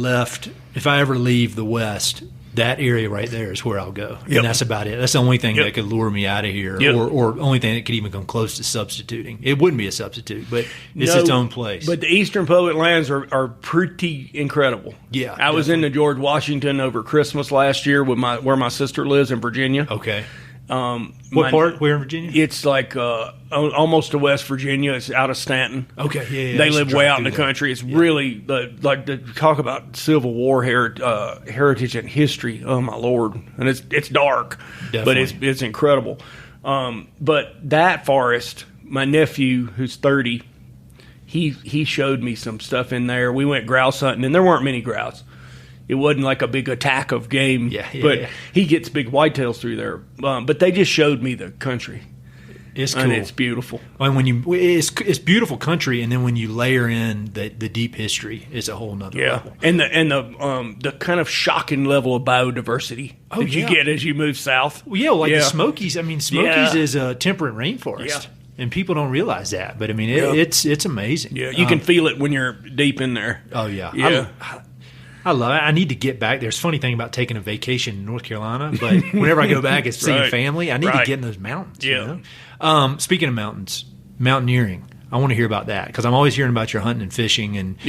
leave the West, that area right there is where I'll go. Yep. And that's about it. That's the only thing that could lure me out of here, Yep. or only thing that could even come close to substituting. It wouldn't be a substitute, but it's its own place. But the Eastern Public Lands are pretty incredible. Yeah, I was in the George Washington over Christmas last year with where my sister lives in Virginia. Okay. What part? Where in Virginia? It's like almost to West Virginia. It's out of Stanton. Okay, yeah. They live way out in the country. It's really like to talk about Civil War heritage and history. Oh my Lord! And it's dark, Definitely. but it's incredible. But that forest, my nephew who's 30, he showed me some stuff in there. We went grouse hunting, and there weren't many grouse. It wasn't like a big attack of game, but he gets big whitetails through there. But they just showed me the country. It's cool. And it's beautiful. And it's beautiful country, and then when you layer in the deep history, it's a whole nother level. And the kind of shocking level of biodiversity that you get as you move south. Well, the Smokies. I mean, Smokies is a temperate rainforest. Yeah. And people don't realize that, but I mean, it's amazing. Yeah, you can feel it when you're deep in there. Oh yeah, yeah. I love it. I need to get back. There's a funny thing about taking a vacation in North Carolina, but whenever I go back, it's seeing family. I need to get in those mountains. Yeah. Speaking of mountains, mountaineering. I want to hear about that because I'm always hearing about your hunting and fishing. And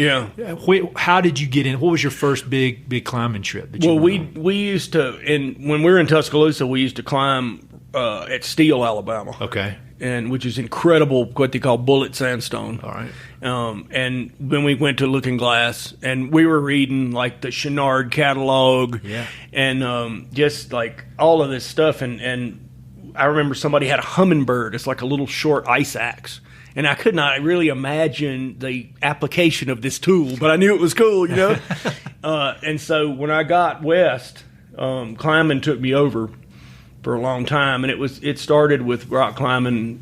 how did you get in? What was your first big climbing trip? We used to, when we were in Tuscaloosa, we used to climb at Steele, Alabama. Okay. And which is incredible, what they call bullet sandstone. All right. And then we went to Looking Glass, and we were reading like the Chenard catalog, and just like all of this stuff. And I remember somebody had a hummingbird. It's like a little short ice axe. And I could not really imagine the application of this tool, but I knew it was cool, And so when I got west, climbing took me over for a long time, and it started with rock climbing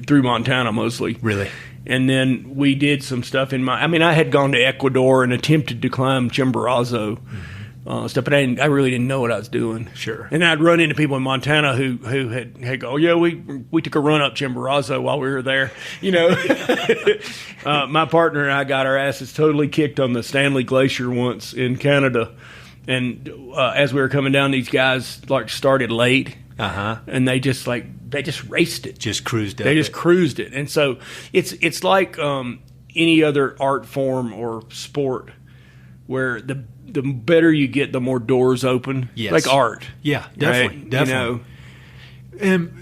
through Montana mostly. Really? And then we did some stuff I had gone to Ecuador and attempted to climb Chimborazo stuff, but I really didn't know what I was doing. Sure. And I'd run into people in Montana who had go, we took a run up Chimborazo while we were there. My partner and I got our asses totally kicked on the Stanley Glacier once in Canada. And as we were coming down, these guys started late, and they just raced it, just cruised it. They just cruised it, and so it's like any other art form or sport, where the better you get, the more doors open. Yes. Like art. Yeah, definitely, right? definitely.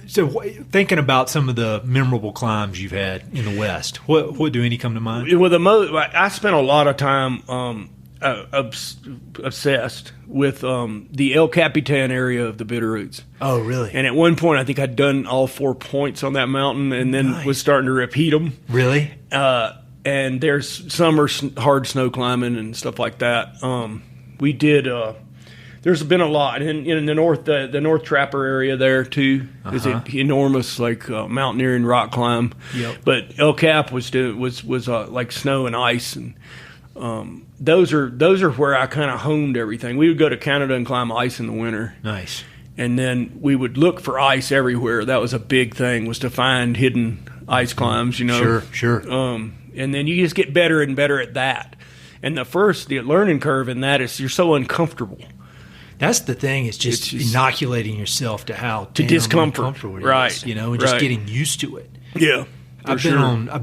So thinking about some of the memorable climbs you've had in the West, what do any come to mind? Well, I spent a lot of time. Obsessed with the El Capitan area of the Bitterroots. Oh, really? And at one point, I think I'd done all 4 points on that mountain, and then was starting to repeat them. Really? And there's summer hard snow climbing and stuff like that. We did. There's been a lot in the North Trapper area there too. Is an enormous mountaineering rock climb. Yep. But El Cap was like snow and ice, and those are where I kind of honed everything. We would go to Canada and climb ice in the winter. Nice. And then we would look for ice everywhere. That was a big thing, was to find hidden ice climbs. Sure. And then you just get better and better at that. And the learning curve in that is you're so uncomfortable. That's the thing. It's just inoculating yourself to how discomfort, uncomfortable it right? Is, and just getting used to it. Yeah, I've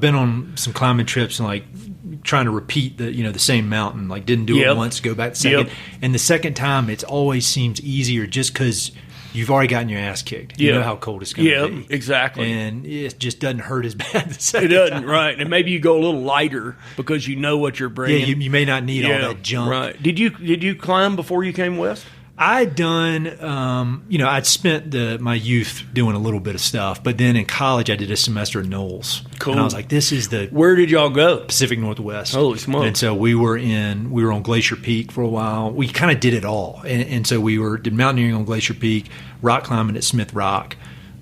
been on some climbing trips and trying to repeat the same mountain. Didn't do it once, go back the second, and the second time it always seems easier just because you've already gotten your ass kicked. You know how cold it's going to be. Yeah, exactly. And it just doesn't hurt as bad the second time. It doesn't, time. right. And maybe you go a little lighter because you know what you're bringing. Yeah, you may not need all that junk. Right. Did you climb before you came west? I'd done, I'd spent my youth doing a little bit of stuff, but then in college I did a semester at Knowles. Cool. And I was like, this is Where did y'all go? Pacific Northwest. Holy smokes. And so we were on Glacier Peak for a while. We kind of did it all. And so we did mountaineering on Glacier Peak, rock climbing at Smith Rock,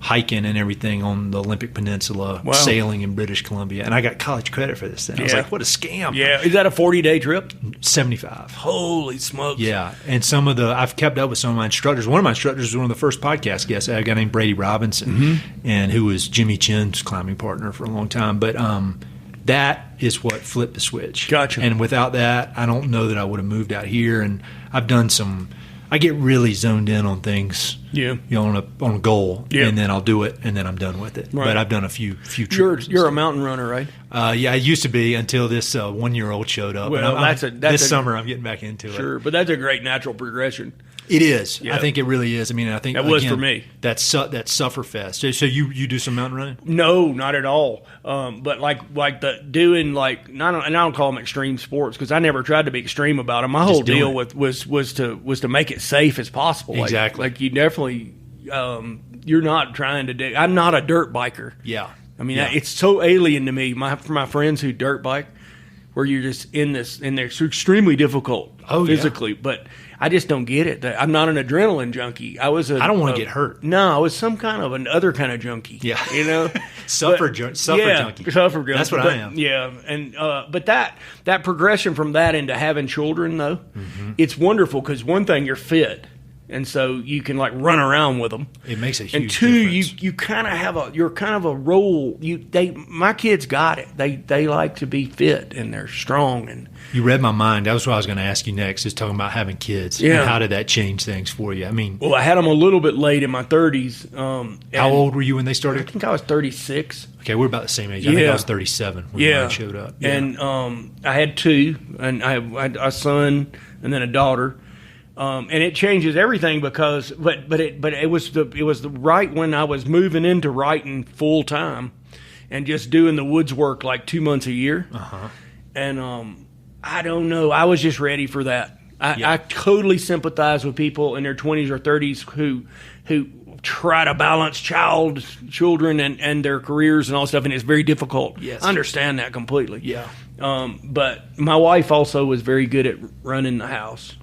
hiking and everything on the Olympic Peninsula, sailing in British Columbia, and I got college credit for this thing. I was like, what a scam. Yeah. Is that a 40-day trip? 75. Holy smokes. Yeah. And I've kept up with some of my instructors. One of my instructors was one of the first podcast guests. I got a guy named Brady Robinson, and who was Jimmy Chin's climbing partner for a long time. But that is what flipped the switch. Gotcha. And without that, I don't know that I would have moved out here. And I've done I get really zoned in on things, on a goal, and then I'll do it, and then I'm done with it. Right. But I've done a few trips. You're a mountain runner, right? Yeah, I used to be until this 1-year-old showed up. Well, this summer I'm getting back into it. Sure, but that's a great natural progression. It is. Yeah. I think it really is. I mean, I think that was for me. That Sufferfest. So you do some mountain running? No, not at all. But like and I don't call them extreme sports because I never tried to be extreme about them. My whole deal was to make it safe as possible. Exactly. Like you definitely, you're not trying to do. I'm not a dirt biker. Yeah. I mean, it's so alien to me. For my friends who dirt bike, where you're just and they're extremely difficult physically, but I just don't get it. I'm not an adrenaline junkie. I don't want to get hurt. No, I was some kind of another kind of junkie. Yeah, suffer junkie. Suffer junkie. That's what I am. Yeah, and but that progression from that into having children though, it's wonderful because one thing you're fit. And so you can run around with them. It makes a huge difference. And two, difference. you kind of have you're kind of a role. My kids got it. They like to be fit and they're strong. And you read my mind. That was what I was going to ask you next. Is talking about having kids. Yeah. And how did that change things for you? I mean, well, I had them a little bit late in my 30s. How old were you when they started? I think I was 36. Okay, we're about the same age. I think I was 37 when mine showed up. Yeah. And I had two, and I had a son and then a daughter. And it changes everything because, but it was the right when I was moving into writing full time, and just doing the woods work 2 months a year, and I don't know, I was just ready for that. I totally sympathize with people in their 20s or 30s who try to balance children and their careers and all stuff, and it's very difficult. Yes. I understand that completely. Yeah. But my wife also was very good at running the house.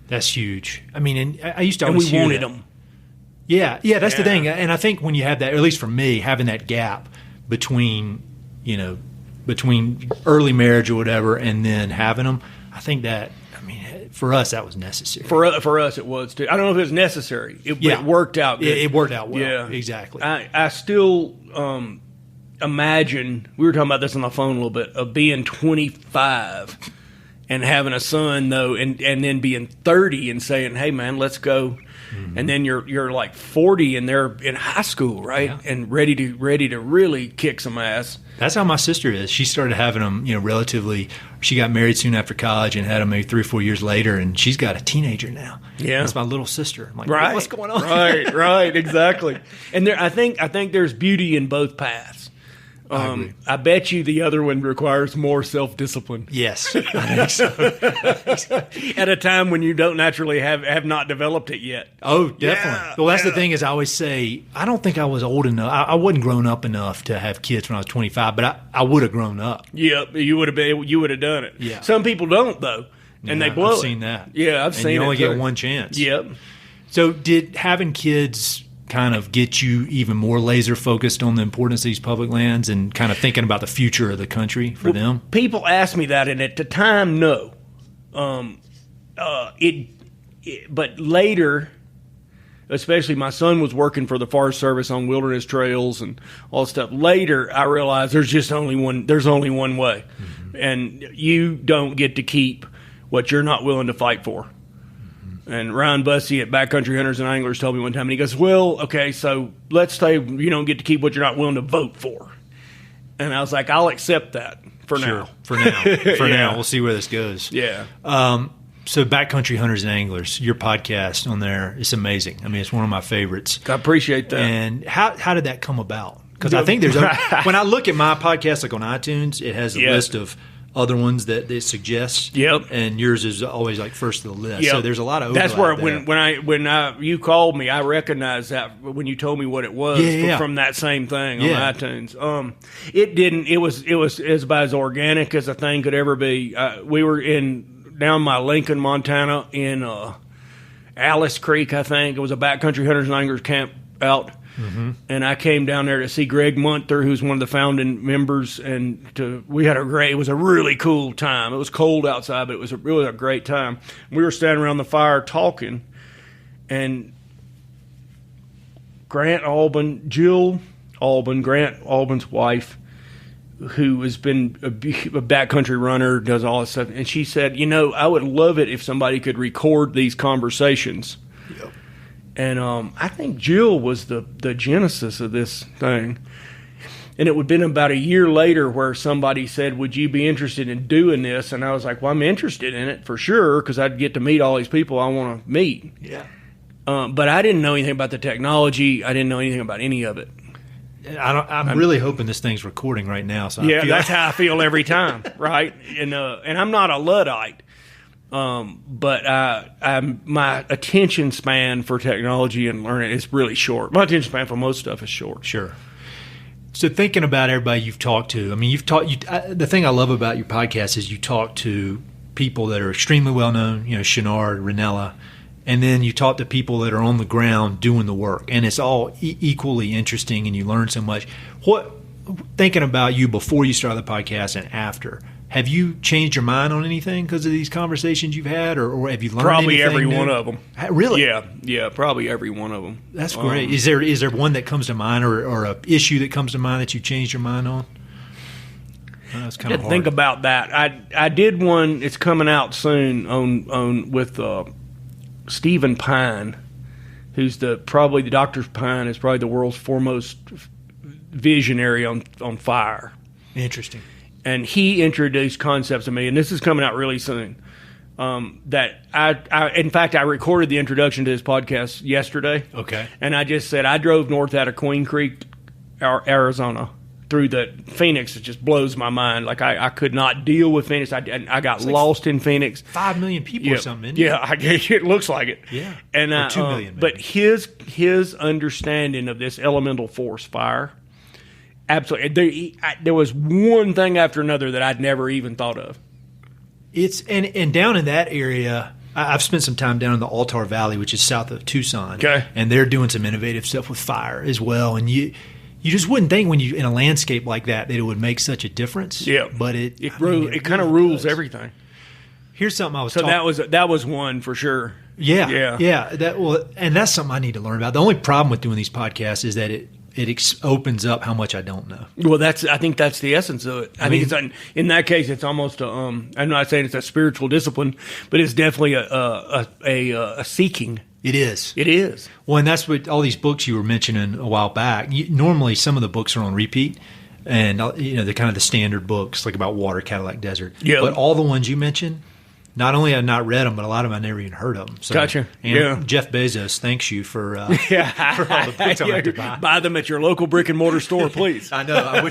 That's huge. I mean, and I used to and always we wanted them. Yeah, that's the thing. And I think when you have that, or at least for me, having that gap between early marriage or whatever and then having them, I think that, for us, that was necessary. For us, it was too. I don't know if it was necessary. But it worked out good. It worked out well. Yeah. Exactly. I still imagine, we were talking about this on the phone a little bit, of being 25 and having a son, though, and then being 30 and saying, hey, man, let's go. Mm-hmm. And then you're 40 and they're in high school, right? Yeah. And ready to really kick some ass. That's how my sister is. She started having them, relatively. She got married soon after college and had them maybe 3 or 4 years later, and she's got a teenager now. Yeah, that's my little sister. I'm like, right. What's going on? Right, exactly. And I think there's beauty in both paths. I bet you the other one requires more self-discipline. Yes, I think so. At a time when you don't naturally have not developed it yet. Oh, definitely. Yeah, well, that's the thing is I always say, I don't think I was old enough. I wasn't grown up enough to have kids when I was 25, but I would have grown up. Yeah, you would have done it. Yeah. Some people don't, though, and they blow it. I've seen that. Yeah, I've seen it. You only get one chance. Yep. So did having kids kind of get you even more laser focused on the importance of these public lands and kind of thinking about the future of the country for them? People ask me that, and at the time, no. But later, especially my son was working for the Forest Service on wilderness trails and all stuff. Later, I realized there's only one way, and you don't get to keep what you're not willing to fight for. And Ryan Bussey at Backcountry Hunters and Anglers told me one time, and he goes, well, okay, so let's say you don't get to keep what you're not willing to vote for. And I was like, I'll accept that for now. For now. We'll see where this goes. Yeah. So Backcountry Hunters and Anglers, your podcast on there, it's amazing. I mean, it's one of my favorites. I appreciate that. And how did that come about? Because I think when I look at my podcast, on iTunes, it has a list of other ones that it suggests. Yep. And yours is always first of the list. Yep. So there's a lot of overlap. That's where there. when you called me, I recognized that when you told me what it was from that same thing on iTunes. It was about as organic as a thing could ever be. We were down by Lincoln, Montana, in Alice Creek, I think. It was a Backcountry Hunters and Anglers camp out. Mm-hmm. And I came down there to see Greg Munther, who's one of the founding members, and it was a really cool time. It was cold outside, but it was really a great time. We were standing around the fire talking, and Grant Albin's wife, who has been a backcountry runner, does all this stuff, and she said, I would love it if somebody could record these conversations. Yep. And I think Jill was the genesis of this thing. And it would have been about a year later where somebody said, would you be interested in doing this? And I was like, well, I'm interested in it for sure, because I'd get to meet all these people I want to meet. Yeah. But I didn't know anything about the technology. I didn't know anything about any of it. I'm really hoping this thing's recording right now. So that's how I feel every time, right? And I'm not a Luddite. But my attention span for technology and learning is really short. My attention span for most stuff is short. Sure. So thinking about everybody you've talked to, I mean, the thing I love about your podcast is you talk to people that are extremely well known, Chenard, Ranella, and then you talk to people that are on the ground doing the work, and it's all equally interesting, and you learn so much. Thinking about you before you started the podcast and after, have you changed your mind on anything because of these conversations you've had, or have you learned probably anything every new? One of them? Really? Yeah, probably every one of them. That's great. Is there one that comes to mind, or an issue that comes to mind that you changed your mind on? That's kind of hard. Think about that. I did one. It's coming out soon on with Stephen Pine, who's probably the Dr. Pine is probably the world's foremost visionary on fire. Interesting. And he introduced concepts to me, and this is coming out really soon. That in fact, I recorded the introduction to this podcast yesterday. Okay. And I just said I drove north out of Queen Creek, Arizona, through the Phoenix. It just blows my mind. Like I could not deal with Phoenix. I got lost in Phoenix. 5 million people or something. Isn't yeah, it looks like it. Yeah. And or 2 million. But his understanding of this elemental force, fire. Absolutely. There was one thing after another that I'd never even thought of. It's and down in that area, I've spent some time down in the Altar Valley, which is south of Tucson. Okay. And they're doing some innovative stuff with fire as well. And you just wouldn't think when you in a landscape like that it would make such a difference. Yeah. But it kind of rules everything. Here's something I was that was one for sure. Yeah. And that's something I need to learn about. The only problem with doing these podcasts is that it opens up how much I don't know. Well, I think that's the essence of it. I think it's in that case, it's almost I'm not saying it's a spiritual discipline, but it's definitely a seeking. It is. It is. Well, and that's what all these books you were mentioning a while back. Normally, some of the books are on repeat, and they're kind of the standard books, like about water, Cadillac Desert. Yeah. But all the ones you mentioned, not only have I not read them, but a lot of them I never even heard of them. So, gotcha. And Jeff Bezos thanks you for all the books I have to buy. Buy them at your local brick and mortar store, please. I know. I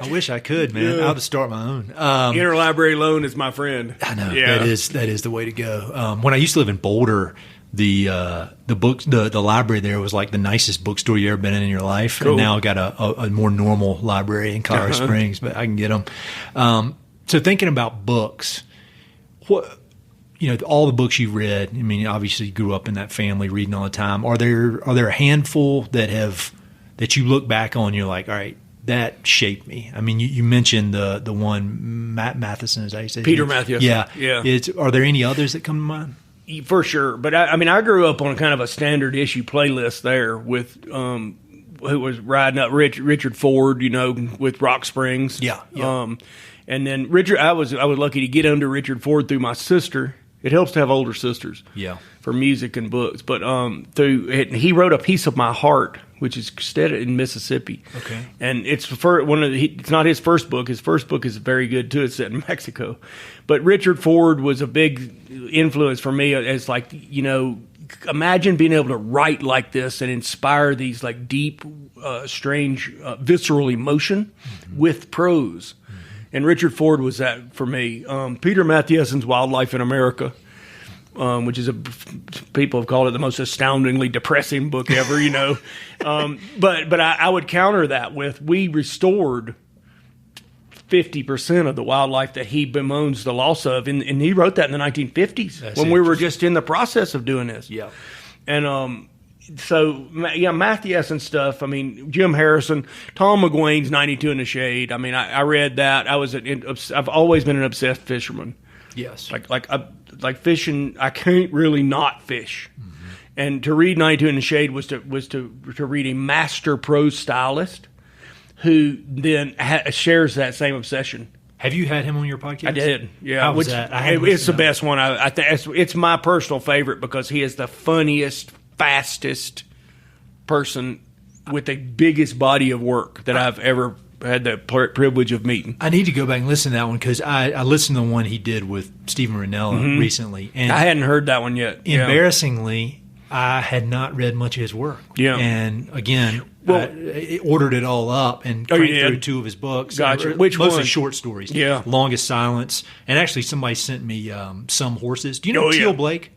wish I could, man. Yeah. I'll have to start my own. Interlibrary loan is my friend. I know. Yeah. That is the way to go. When I used to live in Boulder, the library there was like the nicest bookstore you ever been in your life. Cool. And now I got a more normal library in Colorado Springs, but I can get them. So thinking about books, all the books you've read, I mean, obviously you grew up in that family reading all the time. Are there a handful that you look back on and you're like, all right, that shaped me? I mean, you mentioned the one, Matt Matheson, is that how you say? Peter Mattheson. Yeah. Are there any others that come to mind? For sure. But I grew up on kind of a standard issue playlist there with, who was riding up Richard Ford, with Rock Springs. Yeah. And then Richard, I was lucky to get under Richard Ford through my sister. It helps to have older sisters. Yeah. For music and books, but he wrote A Piece of My Heart, which is set in Mississippi. Okay. And it's it's not his first book. His first book is very good too. It's set in Mexico, but Richard Ford was a big influence for me. As imagine being able to write like this and inspire these like deep, strange, visceral emotion with prose. And Richard Ford was that for me. Peter Mathiessen's Wildlife in America, which is people have called it the most astoundingly depressing book ever, But I would counter that with we restored 50% of the wildlife that he bemoans the loss of, and he wrote that in the 1950s when we were just in the process of doing this. Yeah, and so yeah, Mathias and stuff. I mean, Jim Harrison, Tom McGuane's 92 in the Shade. I mean, I read that. I've always been an obsessed fisherman. Yes. Like fishing, I can't really not fish. Mm-hmm. And to read 92 in the Shade was to read a master prose stylist who then shares that same obsession. Have you had him on your podcast? I did. Yeah. How was that? It's the best one. I think it's my personal favorite because he is the funniest, fastest person with the biggest body of work that I've ever had the privilege of meeting. I need to go back and listen to that one because I listened to the one he did with Stephen Ranella recently. And I hadn't heard that one yet. Embarrassingly, I had not read much of his work. Yeah. And again, I ordered it all up and cranked through 2 of his books. Gotcha. Which mostly one? Short stories. Yeah. Longest Silence. And actually somebody sent me Some Horses. Do you know Teal Blake?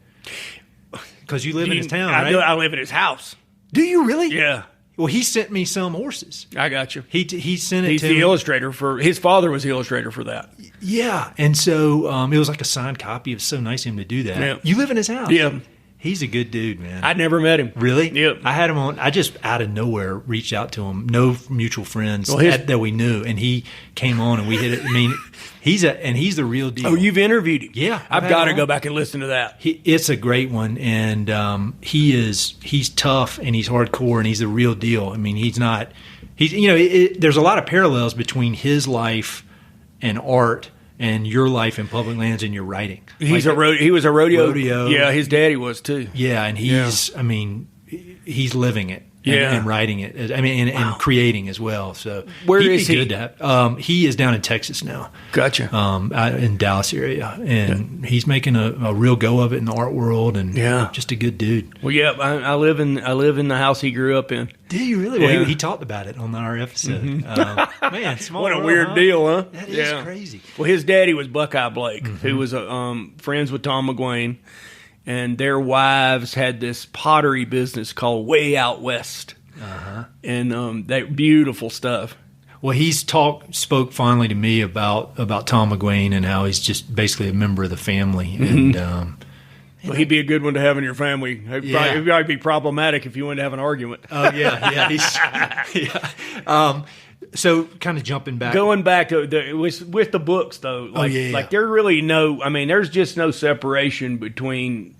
Because you live in his town, right? I live in his house. Do you really? Yeah. Well, he sent me Some Horses. I got you. He sent it He's to the me. illustrator for his father was the illustrator for that. Yeah, and so it was like a signed copy. It was so nice of him to do that. Yeah. You live in his house. Yeah. He's a good dude, man. I'd never met him. Really? Yep. I had him on. I just out of nowhere reached out to him. No mutual friends that we knew, and he came on and we hit it. I mean, he's the real deal. Oh, you've interviewed him? Yeah, I've got to go back and listen to that. It's a great one, and he's tough and he's hardcore and he's the real deal. I mean, there's a lot of parallels between his life and art and your life in public lands and your writing. He was a rodeo. Yeah, his daddy was too. Yeah, and he's living it. And writing it. I mean, and creating as well. So where is he? Good to have. He is down in Texas now. Gotcha. Out in Dallas area, and he's making a real go of it in the art world, and just a good dude. Well, yeah, I live in the house he grew up in. Did you really? Yeah. Well, he talked about it on our episode. Mm-hmm. Man, small what a world, weird deal, huh? That is crazy. Well, his daddy was Buckeye Blake, who was friends with Tom McGuane. And their wives had this pottery business called Way Out West. And that beautiful stuff. Well, he's spoke finally to me about Tom McGuane and how he's just basically a member of the family. And well, he'd be a good one to have in your family. It'd probably be problematic if you wanted to have an argument. Oh, yeah. So kind of jumping back. Going back to with the books, though. Like there really there's just no separation between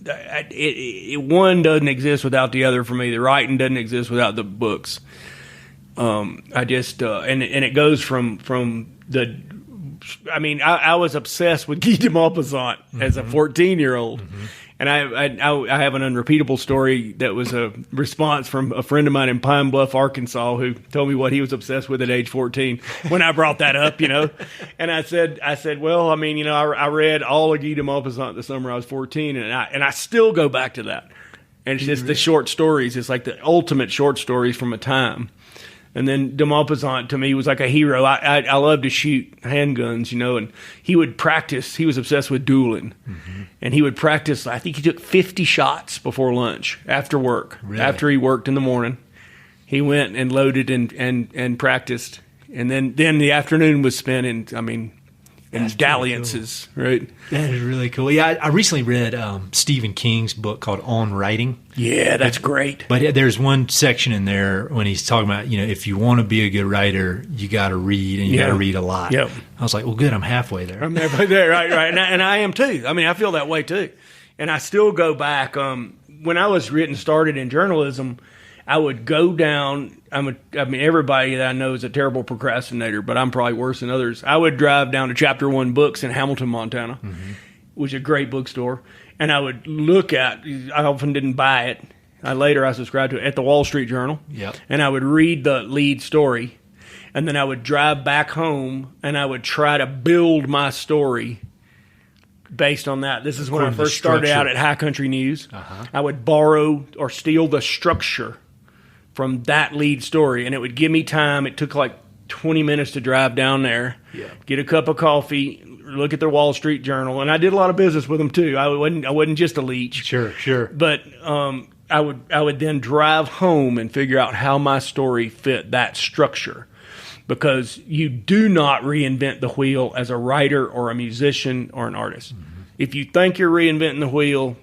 one doesn't exist without the other for me. The writing doesn't exist without the books. I just and it goes from the. I mean, I was obsessed with Guy de Maupassant as a 14-year-old. And I have an unrepeatable story that was a response from a friend of mine in Pine Bluff, Arkansas, who told me what he was obsessed with at age 14 when I brought that up, And I said, well, I mean, I read all of Guy de Maupassant the summer I was 14, and I still go back to that. And it's just the short stories. It's like the ultimate short stories from a time. And then de Maupassant, to me, was like a hero. I love to shoot handguns, and he would practice. He was obsessed with dueling. And he would practice. I think he took 50 shots before lunch, after work. Really? After he worked in the morning. He went and loaded and practiced. And then the afternoon was spent in dalliances, cool. Right? That is really cool. Yeah, I recently read Stephen King's book called On Writing. Yeah, that's great. But there's one section in there when he's talking about, if you want to be a good writer, you got to read, and you got to read a lot. Yep. I was like, well, good, I'm halfway there. I'm halfway there, right. And I am too. I mean, I feel that way too. And I still go back. When I was getting started in journalism, I would go down. Everybody that I know is a terrible procrastinator, but I'm probably worse than others. I would drive down to Chapter One Books in Hamilton, Montana, which is a great bookstore, and I would look at. I often didn't buy it. I subscribed to it at the Wall Street Journal, and I would read the lead story, and then I would drive back home, and I would try to build my story based on that. This is when I first started out at High Country News. I would borrow or steal the structure from that lead story, and it would give me time. It took like 20 minutes to drive down there, get a cup of coffee, look at the Wall Street Journal, and I did a lot of business with them too. I wasn't just a leech. Sure. But I would then drive home and figure out how my story fit that structure, because you do not reinvent the wheel as a writer or a musician or an artist. If you think you're reinventing the wheel,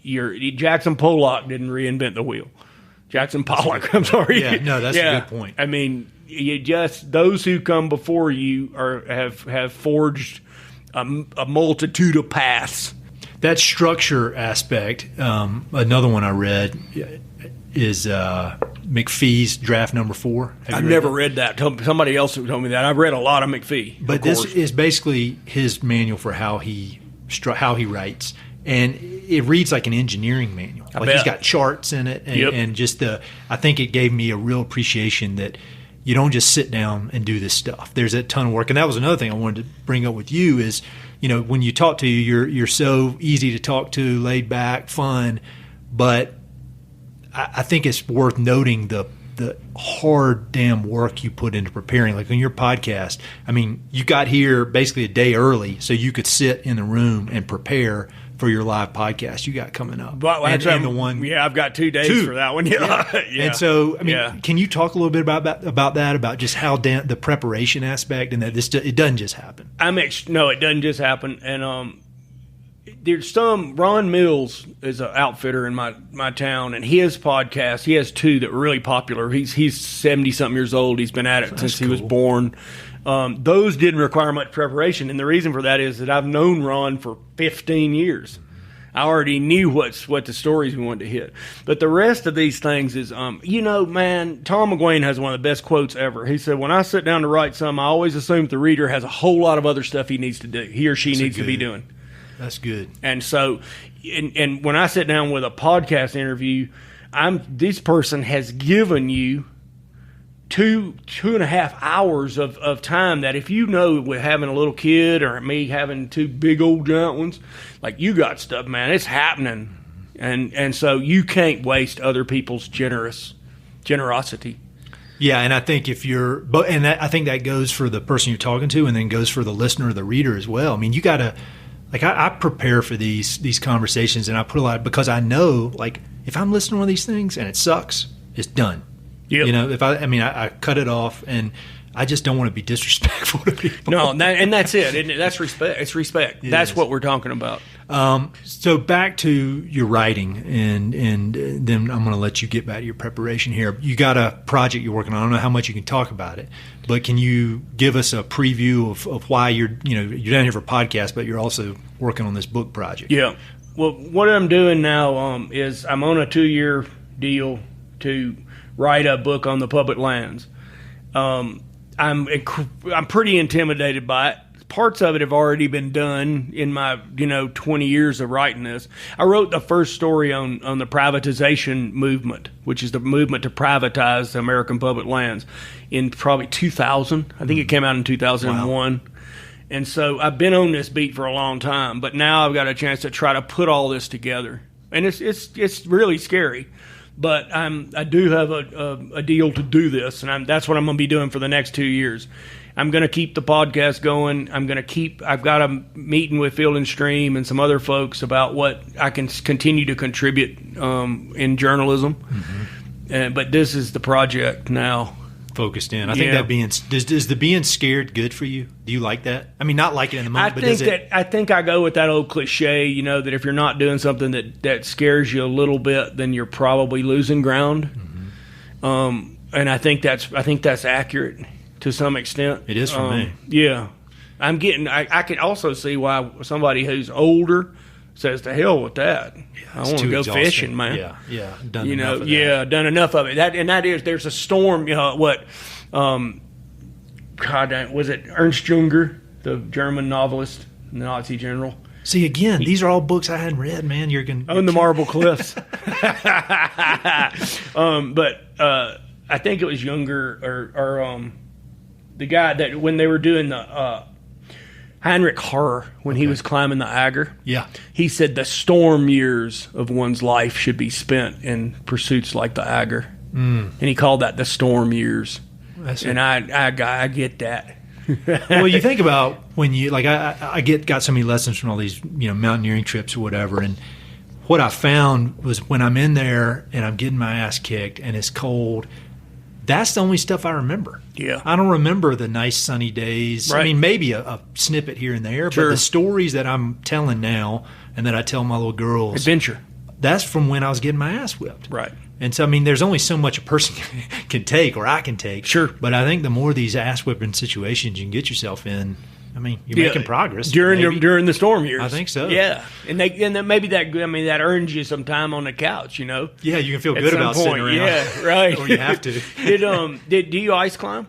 Jackson Pollock didn't reinvent the wheel. Jackson Pollock, I'm sorry. Yeah, no, that's a good point. I mean, those who come before you have forged a multitude of paths. That structure aspect, another one I read is McPhee's Draft Number 4. I've never read that. Somebody else told me that. I've read a lot of McPhee. But this is basically his manual for how he writes. And it reads like an engineering manual. He's got charts in it, and just I think it gave me a real appreciation that you don't just sit down and do this stuff. There's a ton of work, and that was another thing I wanted to bring up with you is, when you talk to you're so easy to talk to, laid back, fun, but I think it's worth noting the hard damn work you put into preparing. Like on your podcast, I mean, you got here basically a day early so you could sit in the room and prepare for your live podcast you got coming up. But I've got 2 days for that one. Yeah. And so, I mean, can you talk a little bit about that, about just how the preparation aspect, and that it doesn't just happen? No, it doesn't just happen. And there's Ron Mills is an outfitter in my town, and his podcast, he has 2 that were really popular. He's 70-something years old. He's been at it since he was born. Those didn't require much preparation, and the reason for that is that I've known Ron for 15 years. I already knew what the stories we wanted to hit. But the rest of these things is, man, Tom McGuane has one of the best quotes ever. He said, when I sit down to write something, I always assume the reader has a whole lot of other stuff he needs to do, he or she needs to be doing. That's good. And so, and when I sit down with a podcast interview, this person has given you 2.5 hours of time that if with having a little kid or me having 2 big old giant ones, like you got stuff, man, it's happening. And so you can't waste other people's generosity. Yeah, and I think I think that goes for the person you're talking to, and then goes for the listener or the reader as well. I mean, you got to, like, I prepare for these conversations, and I put a lot, because I know, like, if I'm listening to one of these things and it sucks, it's done. Yep. If I cut it off, and I just don't want to be disrespectful to people. No, and that's it. Isn't it? That's respect. It's respect. That's what we're talking about. So back to your writing, and then I'm going to let you get back to your preparation here. You got a project you're working on. I don't know how much you can talk about it, but can you give us a preview of why you're down here for a podcast, but you're also working on this book project? Yeah. Well, what I'm doing now is I'm on a 2-year deal to write a book on the public lands. I'm pretty intimidated by it. Parts of it have already been done in my 20 years of writing this. I wrote the first story on the privatization movement, which is the movement to privatize the American public lands, in probably 2000. I think it came out in 2001. Wow. And so I've been on this beat for a long time, but now I've got a chance to try to put all this together, and it's really scary. But I do have a deal to do this, and that's what I'm going to be doing for the next 2 years. I'm going to keep the podcast going. I've got a meeting with Field and Stream and some other folks about what I can continue to contribute in journalism. Mm-hmm. But this is the project now. Focused in. I think that is the being scared good for you? Do you like that? I mean, not like it in the moment, I think I go with that old cliche, that if you're not doing something that scares you a little bit, then you're probably losing ground. Mm-hmm. And I think that's accurate to some extent. It is for me. Yeah. I can also see why somebody who's older says, to hell with that. Yeah, I want to go fishing, man. Yeah. Done enough of that. Done enough of it. There's a storm, was it Ernst Junger, the German novelist, Nazi general? See, again, these are all books I hadn't read, man. On the Marble Cliffs. But I think it was Junger or the guy that when they were doing the Heinrich Harrer, when he was climbing the Eiger, he said the storm years of one's life should be spent in pursuits like the Eiger, and he called that the storm years. I get that. Well, you think about when you I got so many lessons from all these mountaineering trips or whatever, and what I found was when I'm in there and I'm getting my ass kicked and it's cold, that's the only stuff I remember. Yeah. I don't remember the nice sunny days. Right. I mean, maybe a snippet here and there, but the stories that I'm telling now and that I tell my little girls. Adventure. that's from when I was getting my ass whipped. Right. And so, I mean, there's only so much a person can take, or I can take. Sure. But I think the more of these ass whipping situations you can get yourself in, I mean, you're making progress during the storm years. I think so. Yeah, and then maybe that earns you some time on the couch. You know. Yeah, you can feel good about sitting around. Yeah, right. Or you have to. Do you ice climb?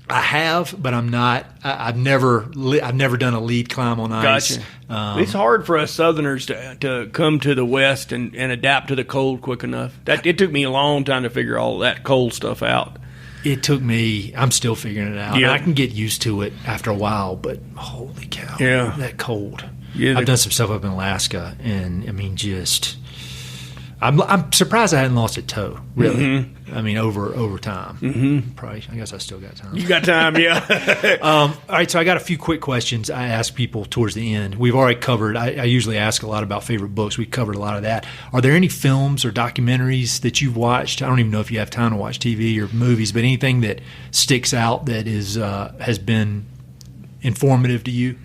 I have, but I'm not. I've never done a lead climb on ice. Gotcha. It's hard for us Southerners to come to the West and adapt to the cold quick enough. It took me a long time to figure all that cold stuff out. It took me. I'm still figuring it out. Yeah. I can get used to it after a while, but holy cow, that cold. Yeah, I've done some stuff up in Alaska, and I mean, just I'm surprised I hadn't lost a toe. Really, mm-hmm. I mean, over time. Mm-hmm. Probably. I guess I still got time. You got time, yeah. All right, so I got a few quick questions I ask people towards the end. We've already covered. I usually ask a lot about favorite books. We covered a lot of that. Are there any films or documentaries that you've watched? I don't even know if you have time to watch TV or movies, but anything that sticks out that is has been informative to you?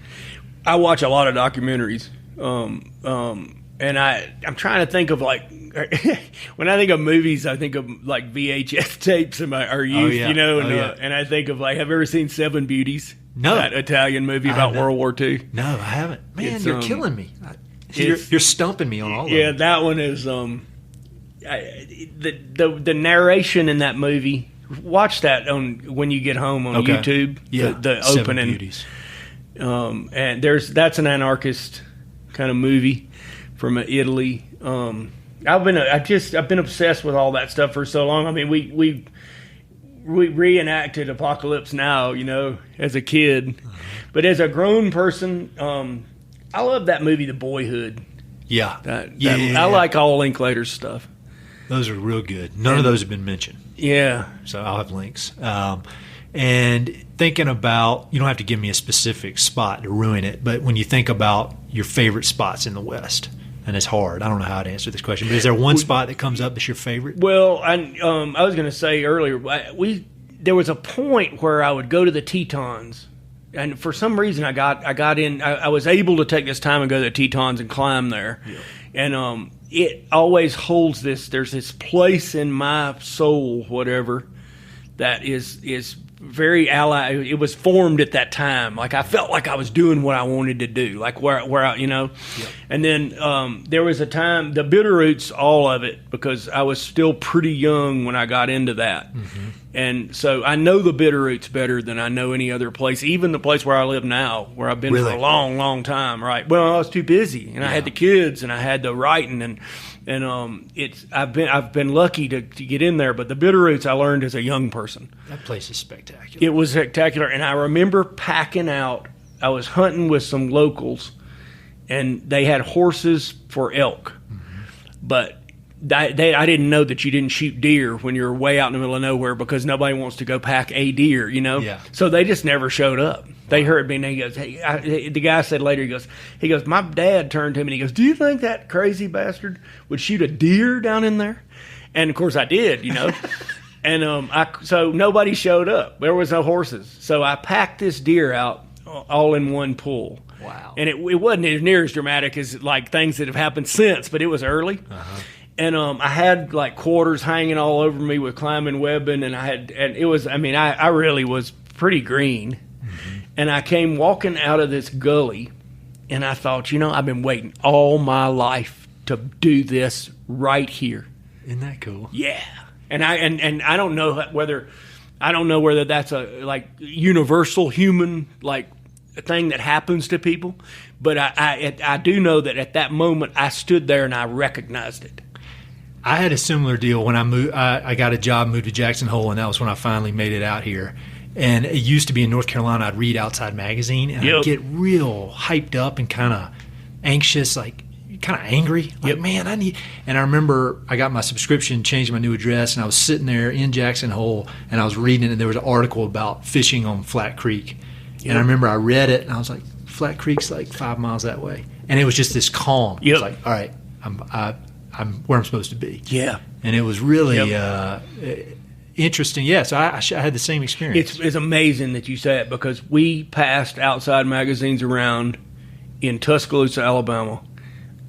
I watch a lot of documentaries, and I'm trying to think of like. When I think of movies, I think of like VHS tapes in our youth, you know, and I think of like, have you ever seen Seven Beauties? No. That Italian movie about World War II? No, I haven't. Man, you're killing me. You're stumping me on all of them. Yeah, that one is the narration in that movie. Watch that when you get home on YouTube. Yeah, the Seven opening. Beauties. And that's an anarchist kind of movie from Italy. I've been obsessed with all that stuff for so long. I mean, we reenacted Apocalypse Now, you know, as a kid, but as a grown person, I love that movie, The Boyhood. Yeah, I like all Linklater's stuff. Those are real good. None of those have been mentioned. Yeah, so I'll have links. And thinking about, you don't have to give me a specific spot to ruin it, but when you think about your favorite spots in the West. And it's hard. I don't know how to answer this question, but is there one spot that comes up that's your favorite? Well, I was going to say earlier, there was a point where I would go to the Tetons, and for some reason I got in. I was able to take this time and go to the Tetons and climb there, and it always holds this. There's this place in my soul, whatever, that is very allied. It was formed at that time. Like I felt like I was doing what I wanted to do, like where I, you know. Yep. And then there was a time, the Bitterroots, all of it, because I was still pretty young when I got into that. Mm-hmm. And so I know the Bitterroots better than I know any other place, even the place where I live now, where I've been for a long, long time. Right? Well, I was too busy, and I had the kids, and I had the writing, and I've been lucky to get in there, but the Bitterroots I learned as a young person. That place is spectacular. It was spectacular, and I remember packing out. I was hunting with some locals, and they had horses for elk, but I didn't know that you didn't shoot deer when you're way out in the middle of nowhere because nobody wants to go pack a deer, you know. Yeah. So they just never showed up. They heard me, and he goes, "Hey." The guy said later, he goes, my dad turned to him and he goes, "Do you think that crazy bastard would shoot a deer down in there?" And of course I did, you know. And so nobody showed up. There was no horses. So I packed this deer out all in one pull. Wow. And it wasn't as near as dramatic as like things that have happened since, but it was early. Uh-huh. And I had like quarters hanging all over me with climbing webbing, and it was, I mean, I really was pretty green. Mm-hmm. And I came walking out of this gully, and I thought, you know, I've been waiting all my life to do this right here. Isn't that cool? Yeah. And I don't know whether that's a like universal human like thing that happens to people, but I do know that at that moment I stood there and I recognized it. I had a similar deal when I moved. I got a job, moved to Jackson Hole, and that was when I finally made it out here. And it used to be in North Carolina. I'd read Outside Magazine, and I'd get real hyped up and kind of anxious, like kind of angry. Like, man, I need. And I remember I got my subscription, changed my new address, and I was sitting there in Jackson Hole, and I was reading it, and there was an article about fishing on Flat Creek. Yep. And I remember I read it, and I was like, Flat Creek's like 5 miles that way. And it was just this calm. It was like, all right, I'm where I'm supposed to be. Yeah. And it was really interesting. Yes, I had the same experience. It's amazing that you say it because we passed Outside magazines around in Tuscaloosa, Alabama,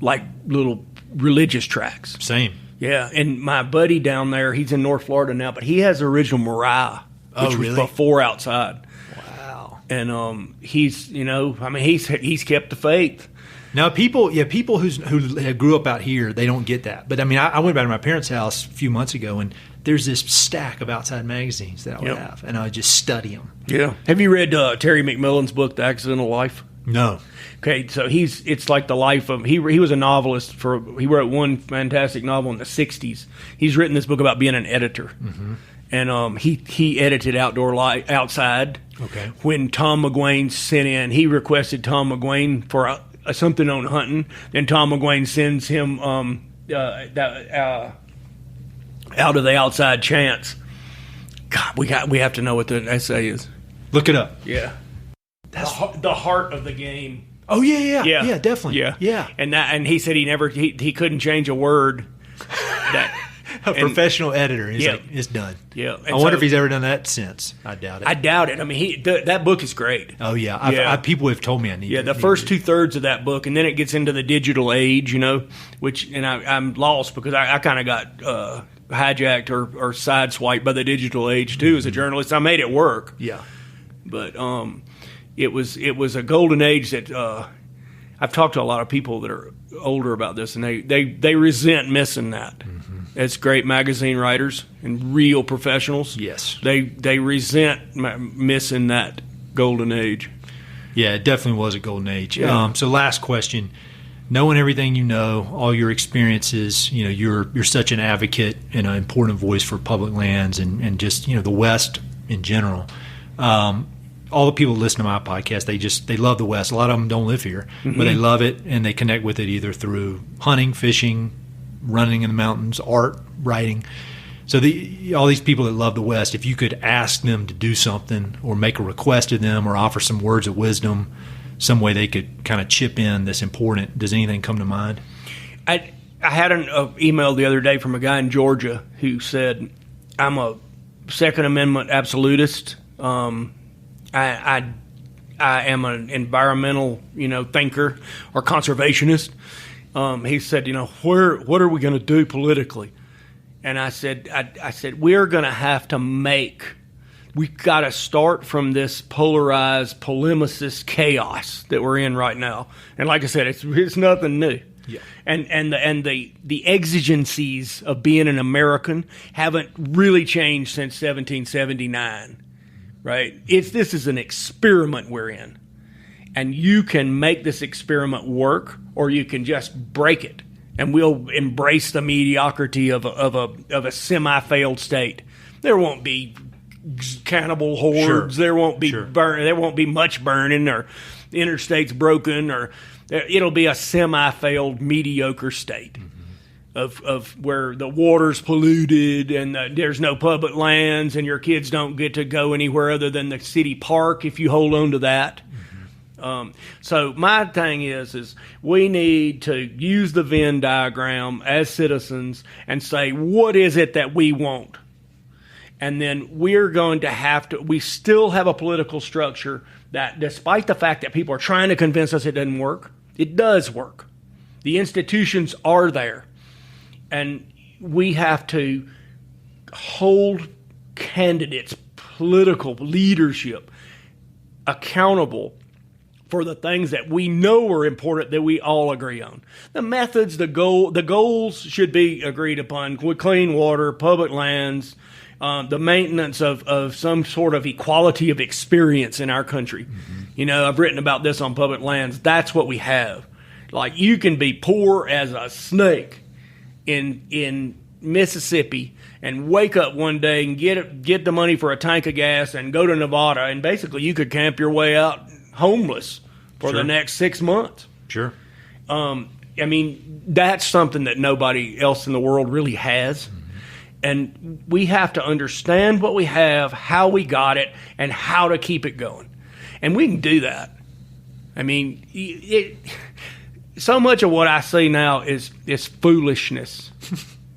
like little religious tracts. Same. Yeah, and my buddy down there, he's in North Florida now, but he has the original Mariah, which was before Outside. Wow. And he's kept the faith. Now, people who grew up out here, they don't get that. But I mean, I went back to my parents' house a few months ago, and there's this stack of Outside magazines that I would have, and I would just study them. Yeah. Have you read Terry McMillan's book, The Accidental Life? No. Okay, so it's like the life of he was a novelist he wrote one fantastic novel in the 60s. He's written this book about being an editor. Mm-hmm. And he edited Outside. Okay. When Tom McGuane sent in, he requested Tom McGuane for something on hunting. Then Tom McGuane sends him Out of the Outside Chance. God, we have to know what the essay is. Look it up. Yeah. That's the heart of the game. Oh yeah, definitely. Yeah. And he said he couldn't change a word. A professional editor. He's like, it's done. Yeah. I wonder if he's ever done that since. I doubt it. I doubt it. I mean, that book is great. Oh yeah. People have told me I need. Yeah, the first 2/3 of that book, and then it gets into the digital age. I'm lost because I kind of got hijacked or sideswiped by the digital age too. As a journalist, I made it work. Yeah. But it was a golden age that I've talked to a lot of people that are older about this, and they resent missing that. Mm-hmm. As great magazine writers and real professionals, yes, they resent missing that golden age. Yeah, it definitely was a golden age. Yeah. So last question. Knowing everything you know, all your experiences, you're such an advocate and an important voice for public lands and just the West in general. All the people who listen to my podcast, they love the West. A lot of them don't live here, but they love it and they connect with it either through hunting, fishing, running in the mountains, art, writing. So all these people that love the West, if you could ask them to do something or make a request of them or offer some words of wisdom, some way they could kind of chip in that's important, does anything come to mind? I had an email the other day from a guy in Georgia who said, I'm a Second Amendment absolutist. I am an environmental, thinker or conservationist. He said, what are we going to do politically? And I said, we're going to have to we've got to start from this polarized, polemicist chaos that we're in right now. And like I said, it's nothing new. Yeah. And the exigencies of being an American haven't really changed since 1779. Right? This is an experiment we're in. And you can make this experiment work, or you can just break it, and we'll embrace the mediocrity of a semi-failed state. There won't be cannibal hordes. Sure. There won't be There won't be much burning, or interstates broken, or it'll be a semi-failed, mediocre state of where the water's polluted and there's no public lands, and your kids don't get to go anywhere other than the city park if you hold on to that. So my thing is we need to use the Venn diagram as citizens and say, what is it that we want? And then we're going to we still have a political structure that, despite the fact that people are trying to convince us it doesn't work, it does work. The institutions are there. And we have to hold candidates, political leadership, accountable for the things that we know are important that we all agree on. The methods, the goals should be agreed upon: clean water, public lands, the maintenance of some sort of equality of experience in our country. Mm-hmm. I've written about this on public lands. That's what we have. Like, you can be poor as a snake in Mississippi and wake up one day and get the money for a tank of gas and go to Nevada, and basically you could camp your way out homeless for the next 6 months. Sure. That's something that nobody else in the world really has. Mm-hmm. And we have to understand what we have, how we got it, and how to keep it going. And we can do that. So much of what I see now is foolishness.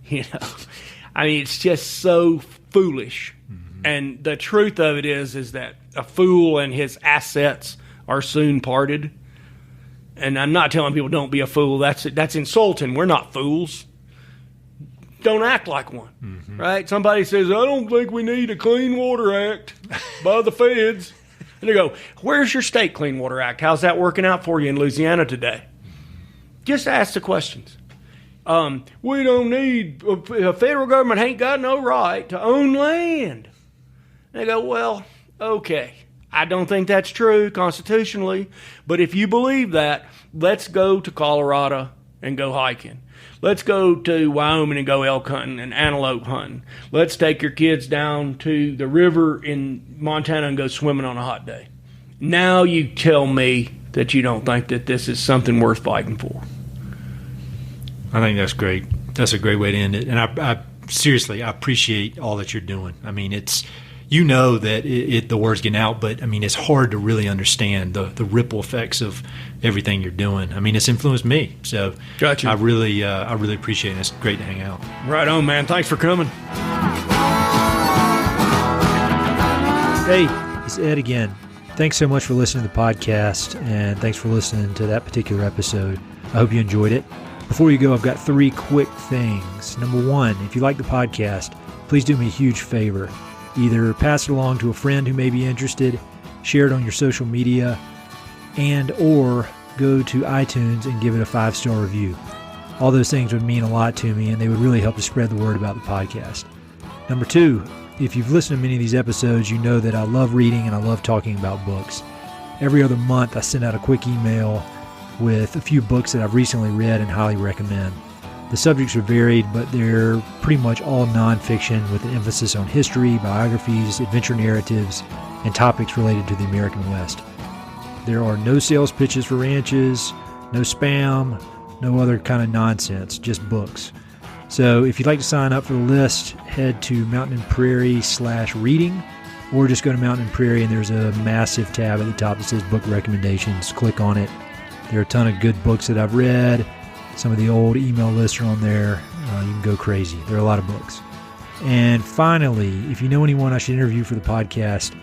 It's just so foolish. Mm-hmm. And the truth of it is that a fool and his assets are soon parted. And I'm not telling people don't be a fool. That's insulting. We're not fools. Don't act like one, right? Somebody says, I don't think we need a Clean Water Act by the feds. And they go, where's your state Clean Water Act? How's that working out for you in Louisiana today? Just ask the questions. We don't need, the federal government ain't got no right to own land. They go, well, okay. I don't think that's true constitutionally, but if you believe that, let's go to Colorado and go hiking. Let's go to Wyoming and go elk hunting and antelope hunting. Let's take your kids down to the river in Montana and go swimming on a hot day. Now you tell me that you don't think that this is something worth fighting for. I think that's great. That's a great way to end it. And I seriously, I appreciate all that you're doing. I mean, it's, you know that the word's getting out, but I mean, it's hard to really understand the ripple effects of everything you're doing. I mean, it's influenced me. So gotcha. I really appreciate it. It's great to hang out. Right on, man. Thanks for coming. Hey, it's Ed again. Thanks so much for listening to the podcast, and thanks for listening to that particular episode. I hope you enjoyed it. Before you go, I've got 3 quick things. Number 1, if you like the podcast, please do me a huge favor. Either pass it along to a friend who may be interested, share it on your social media, and or go to iTunes and give it a 5-star review. All those things would mean a lot to me, and they would really help to spread the word about the podcast. Number 2, if you've listened to many of these episodes, you know that I love reading and I love talking about books. Every other month, I send out a quick email with a few books that I've recently read and highly recommend. The subjects are varied, but they're pretty much all nonfiction with an emphasis on history, biographies, adventure narratives, and topics related to the American West. There are no sales pitches for ranches, no spam, no other kind of nonsense, just books. So if you'd like to sign up for the list, head to Mountain and Prairie/reading, or just go to Mountain and Prairie and there's a massive tab at the top that says book recommendations. Click on it. There are a ton of good books that I've read. Some of the old email lists are on there. You can go crazy. There are a lot of books. And finally, if you know anyone I should interview for the podcast,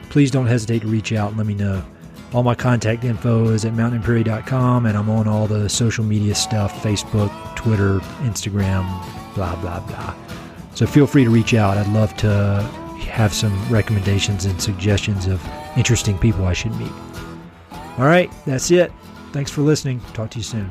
please don't hesitate to reach out and let me know. All my contact info is at mountainandprairie.com, and I'm on all the social media stuff, Facebook, Twitter, Instagram, blah, blah, blah. So feel free to reach out. I'd love to have some recommendations and suggestions of interesting people I should meet. All right, that's it. Thanks for listening. Talk to you soon.